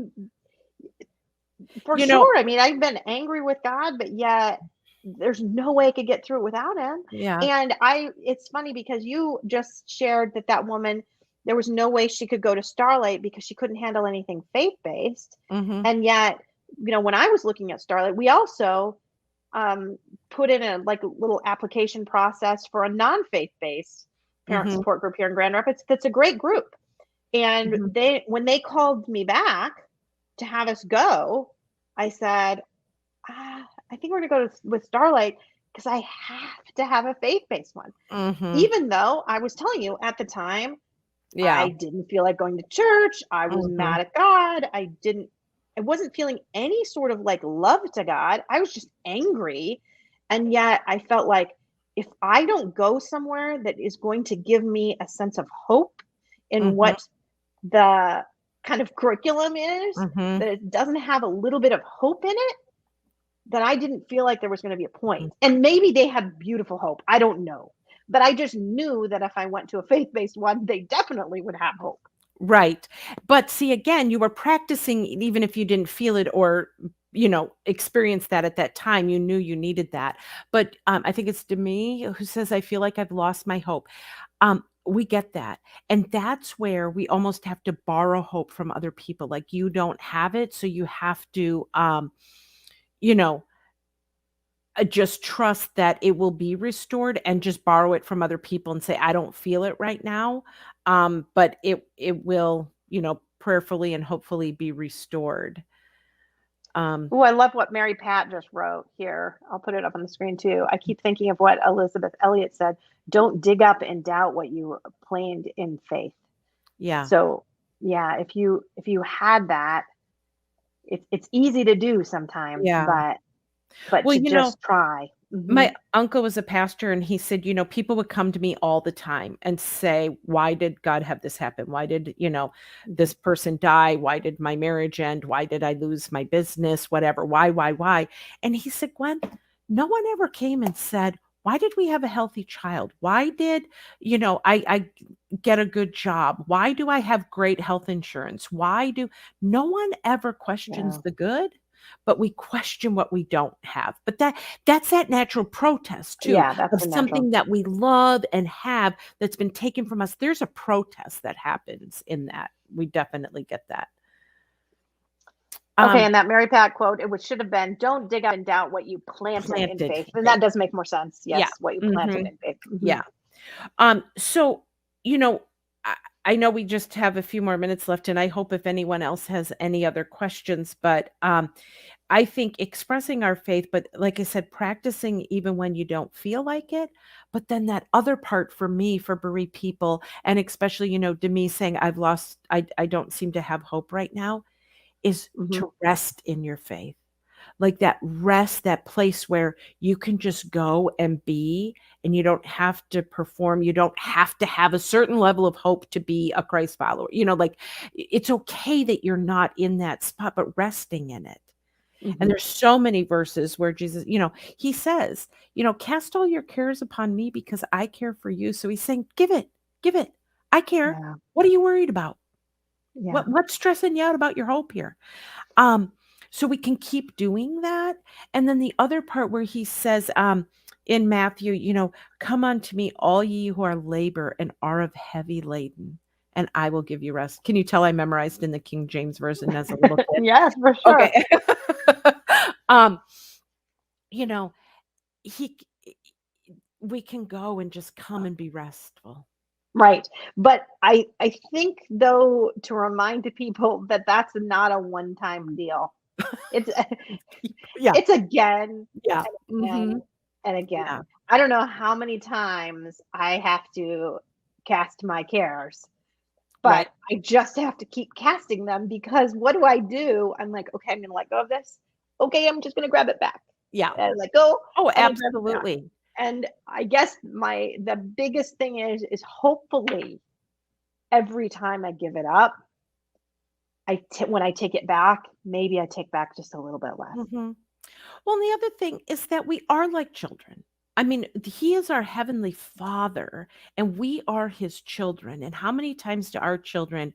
for You know, sure. I mean, I've been angry with God, but yet there's no way I could get through it without him. yeah. And it's funny because you just shared that that woman, there was no way she could go to Starlight because she couldn't handle anything faith based. Mhm. And yet, when I was looking at Starlight, we also um, put in a like a little application process for a non-faith based parent Mhm. support group here in Grand Rapids. That's a great group. And Mhm. when they called me back to have us go, I said, I think we're gonna go with Starlight because I have to have a faith-based one. Mhm. Even though I was telling you at the time, Yeah. I didn't feel like going to church. I was Mhm. mad at God. I wasn't feeling any sort of like love to God. I was just angry. And yet I felt like if I don't go somewhere that is going to give me a sense of hope in Mhm. what the kind of curriculum is, Mhm. that it doesn't have a little bit of hope in it, then I didn't feel like there was going to be a Mm. point. And maybe they had beautiful hope. I don't know. But I just knew that if I went to a faith based one, they definitely would have hope. Right. But see, again, you were practicing even if you didn't feel it or, experience that at that time, you knew you needed that. But, I think it's Demi who says, "I feel like I've lost my hope." We get that. And that's where we almost have to borrow hope from other people. Like, you don't have it, so you have to, you know, just trust that it will be restored and just borrow it from other people and say, "I don't feel it right now." But it will, prayerfully and hopefully be restored. Um, Oh, I love what Mary Pat just wrote here. I'll put it up on the screen too. I keep thinking of what Elizabeth Elliot said. Don't dig up and doubt what you planned in faith. yeah. So yeah, if you had that, it's easy to do sometimes, Yeah. but Well, to just try. my uncle was a pastor and he said, people would come to me all the time and say, "Why did God have this happen? Why did, this person die? Why did my marriage end? Why did I lose my business? Whatever. Why?" And he said, "Gwen, no one ever came and said, 'Why did we have a healthy child? Why did, I get a good job? Why do I have great health insurance? Why do no one ever questions Yeah. the good, but we question what we don't have." But that's that natural protest too Yeah, that's of the natural. something that we love and have that's been taken from us. There's a protest that happens in that. We definitely get that. Okay, Um, and that Mary Pat quote, should have been, "Don't dig up and doubt what you planted in planted faith." And that faith. does make more sense. Yeah. Yes, what you planted Mhm. in faith. Yeah. So, you know, I, I know we just have a few more minutes left, and I hope if anyone else has any other questions, but I think expressing our faith, but like I said, practicing even when you don't feel like it. But then that other part for me, for bereaved people, and especially, to me saying, I don't seem to have hope right now, is Hmm. to rest in your faith. Like that rest, that place where you can just go and be, and you don't have to perform. You don't have to have a certain level of hope to be a Christ follower. Like it's okay that you're not in that spot, but resting in it. And Hmm. there's so many verses where Jesus, he says, "Cast all your cares upon me because I care for you." So he's saying, give it, give it. I care. Yeah. What are you worried about? Yeah. What's stressing you out about your hope here? Um, so we can keep doing that. And then the other part where he says, in Matthew, "Come unto me, all ye who are labor and are of heavy laden, and I will give you rest." Can you tell I memorized in the King James version as a little kid? Yes, for sure. Okay. um, you know, he we can go and just come and be restful. Right. But I think though to remind people that that's not a one-time deal. It's Yeah. it's again Yeah. and Mhm. and Yeah. again. I don't know how many times I have to cast my cares, Right. but I just have to keep casting them because what do I do? I'm like, okay, I'm gonna let go of this. Okay, I'm just gonna grab it back. Yeah. And let go Oh, and I grab it back. absolutely. And I guess the biggest thing is hopefully every time I give it up, when I take it back, maybe I take back just a little bit less. Mhm. Well, and the other thing is that we are like children. I mean, he is our heavenly Father, and we are his children. And how many times do our children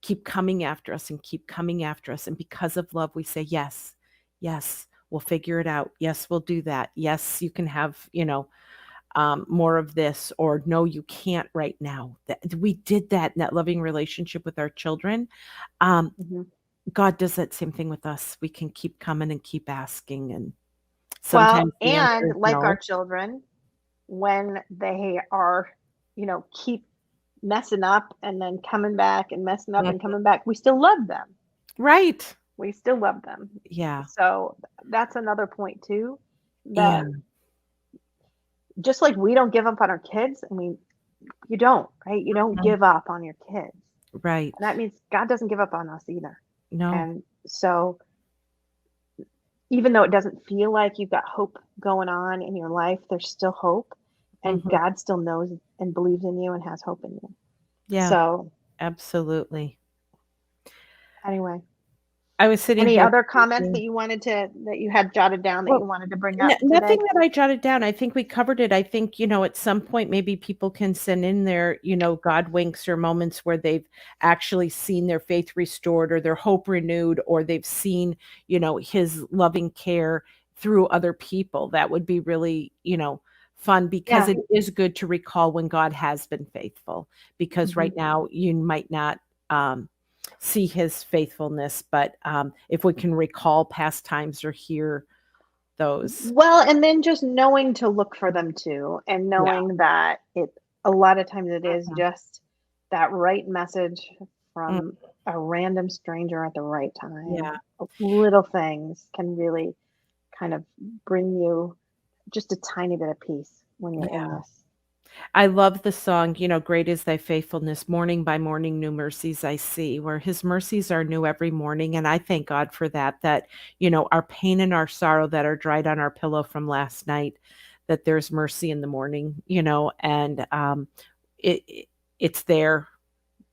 keep coming after us and keep coming after us? And because of love, we say, yes, yes, we'll figure it out. Yes, we'll do that. Yes, you can have, more of this, or no, you can't right now. We did that in that loving relationship with our children. Um, Mhm. God does that same thing with us. We can keep coming and keep asking, and Well, sometimes the answer and is like our no. children, when they are, keep messing up and then coming back and messing up Mm, and coming back, we still love them. right. We still love them. Yeah. So that's another point too, Yeah. that just like we don't give up on our kids, I mean, you don't, right? You don't Mhm. give up on your kids. Right. And that means God doesn't give up on us either. No. And so even though it doesn't feel like you've got hope going on in your life, there's still hope. And Mhm. God still knows and believes in you and has hope in you. Yeah, So absolutely. anyway, I was sitting any here other comments thinking, that you had jotted down that well, you wanted to bring up nothing today? that I jotted down. I think we covered it. I think, at some point, maybe people can send in their, God winks or moments where they've actually seen their faith restored or their hope renewed, or they've seen, his loving care through other people. That would be really, fun, because Yeah. it is good to recall when God has been faithful, because Hmm. right now you might not see his faithfulness, but if we can recall past times or hear those. Well, and then just knowing to look for them too, and Yeah. knowing that a lot of times it is Mhm. just that right message Mm, from a random stranger at the right yeah. time. Little things can really kind of bring you just a tiny bit of peace when you're in Yeah. this. I love the song, "Great is thy faithfulness, morning by morning new mercies I see," where his mercies are new every morning, and I thank God for that, our pain and our sorrow that are dried on our pillow from last night, that there's mercy in the morning, and, it's there.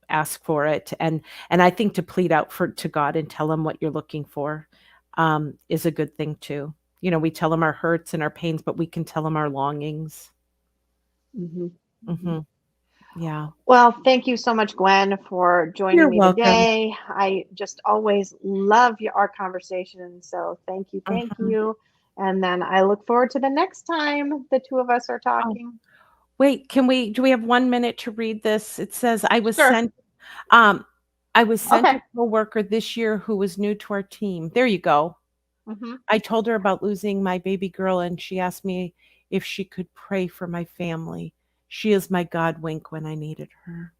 Ask for it, and I think to plead out for to God and tell him what you're looking for, is a good thing too. We tell him our hurts and our pains, but we can tell him our longings. Hmm. Hmm. Mhm. Yeah. Well, thank you so much, Gwen, for joining You're me welcome. today. I just always love our conversation. So thank you, thank Mhm. you. And then I look forward to the next time the two of us are Oh, talking. wait, do we have 1 minute to read this? It says, Sure. um, I was sent Okay. a coworker this year who was new to our team." There you go. Hmm. "I told her about losing my baby girl, and she asked me if she could pray for my family. She is my God wink when I needed her."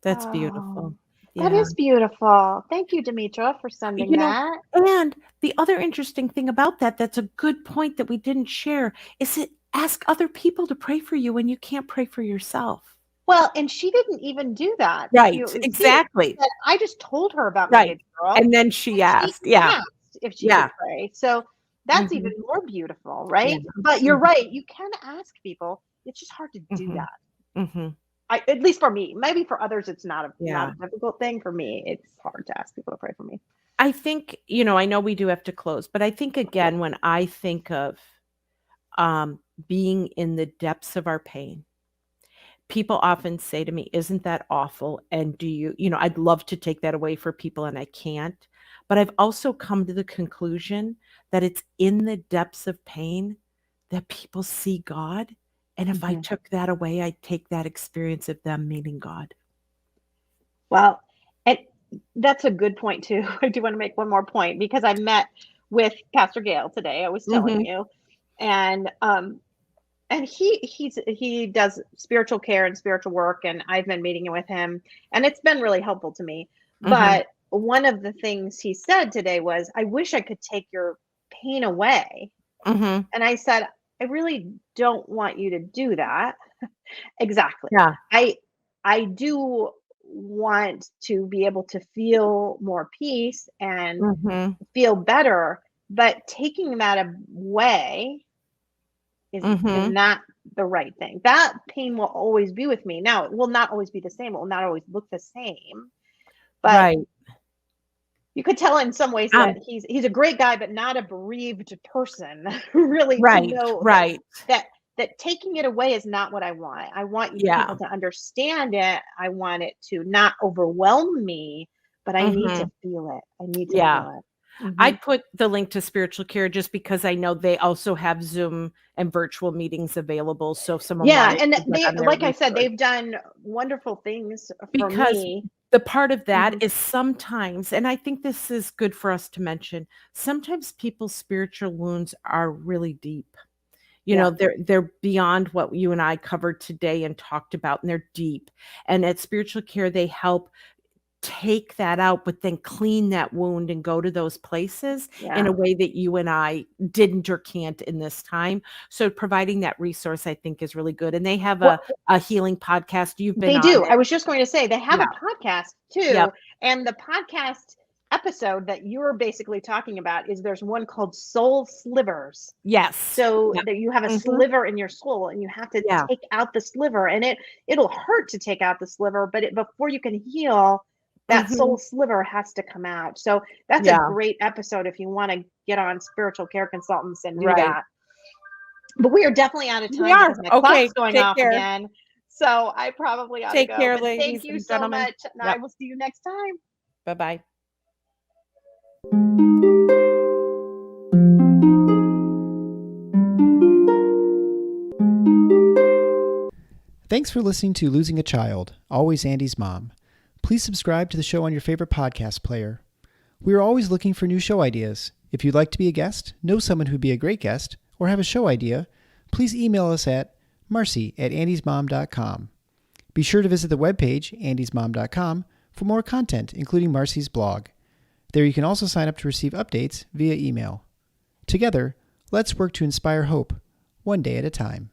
That's Oh, beautiful. that Yeah. is beautiful. Thank you, Demetra, for sending You know, that. and the other interesting thing about that's a good point that we didn't share, is that ask other people to pray for you when you can't pray for yourself. Well, and she didn't even do that. If Right, you see, exactly. I just told her about my Right. baby girl, And then she and she asked. Yeah. asked if she could Yeah. pray. So that's even Mhm. more beautiful, Yeah. right? But you're Mhm. right. You can ask people. It's just hard to do Mhm. that. Mhm. At least for me. Maybe for others, it's not Yeah. a difficult thing. For me, it's hard to ask people to pray for me. I think, I know we do have to close, but I think again, when I think of, um, being in the depths of our pain, people often say to me, "Isn't that awful? And do I'd love to take that away for people and I can't." But I've also come to the conclusion that it's in the depths of pain that people see God. And if I Hmm. took that away, I'd take that experience of them meeting God. Well, and that's a good point too. I do want to make one more point because I met with Pastor Gail today. I was telling Mhm. you, and he does spiritual care and spiritual work, and I've been meeting with him, and it's been really helpful to me. Mhm. But one of the things he said today was, "I wish I could take your pain away." Mhm. And I said, "I really don't want you to do that." Exactly. Yeah. I I do want to be able to feel more peace and Mhm. feel better, but taking that away is Mhm. not the right thing. That pain will always be with me. Now, it will not always be the same. It will not always look the same. But Right. you could tell in some ways that Um, he's a great guy, but not a bereaved person. Really, to right, know that right. that taking it away is not what I want. I want you Yeah. people to understand it. I want it to not overwhelm me, but I need to feel it. I need to Yeah. feel it. I put the link to Spiritual Care just because I know they also have Zoom and virtual meetings available. So if someone Yeah, wanted and to get they, on their like I said, resource. they've done wonderful things for Because me. the part of that Mhm. is sometimes, and I think this is good for us to mention, sometimes people's spiritual wounds are really deep. You Yeah. know, they're beyond what you and I covered today and talked about, and they're deep. And at Spiritual Care, they help take that out, but then clean that wound and go to those places in Yeah. a way that you and I didn't or can't in this time. So providing that resource, I think, is really good. And they have Well, a healing podcast. You've been they on do. it. I was just going to say they have Yeah. a podcast Yep. too, and the podcast episode that you're basically talking about is there's one called Soul Slivers. Yes. So Yep. that you have a Mhm. sliver in your soul and you have to Yeah. take out the sliver, and it'll hurt to take out the sliver, but before you can heal, that soul Mhm. sliver has to come out. So that's a Yeah. great episode if you want to get on Spiritual Care Consultants and do Right. that. But we are definitely out of We time are. because my Okay. clock's going Take off care. again. So I probably ought to Take go. care, But thank ladies you and so gentlemen. much. And I Yep. will see you next time. Bye-bye. Thanks for listening to Losing a Child, Always Andy's Mom. Please subscribe to the show on your favorite podcast player. We are always looking for new show ideas. If you'd like to be a guest, know someone who'd be a great guest, or have a show idea, please email us at marcy@andysmom.com. Be sure to visit the webpage, andysmom.com, for more content, including Marcy's blog. There you can also sign up to receive updates via email. Together, let's work to inspire hope, one day at a time.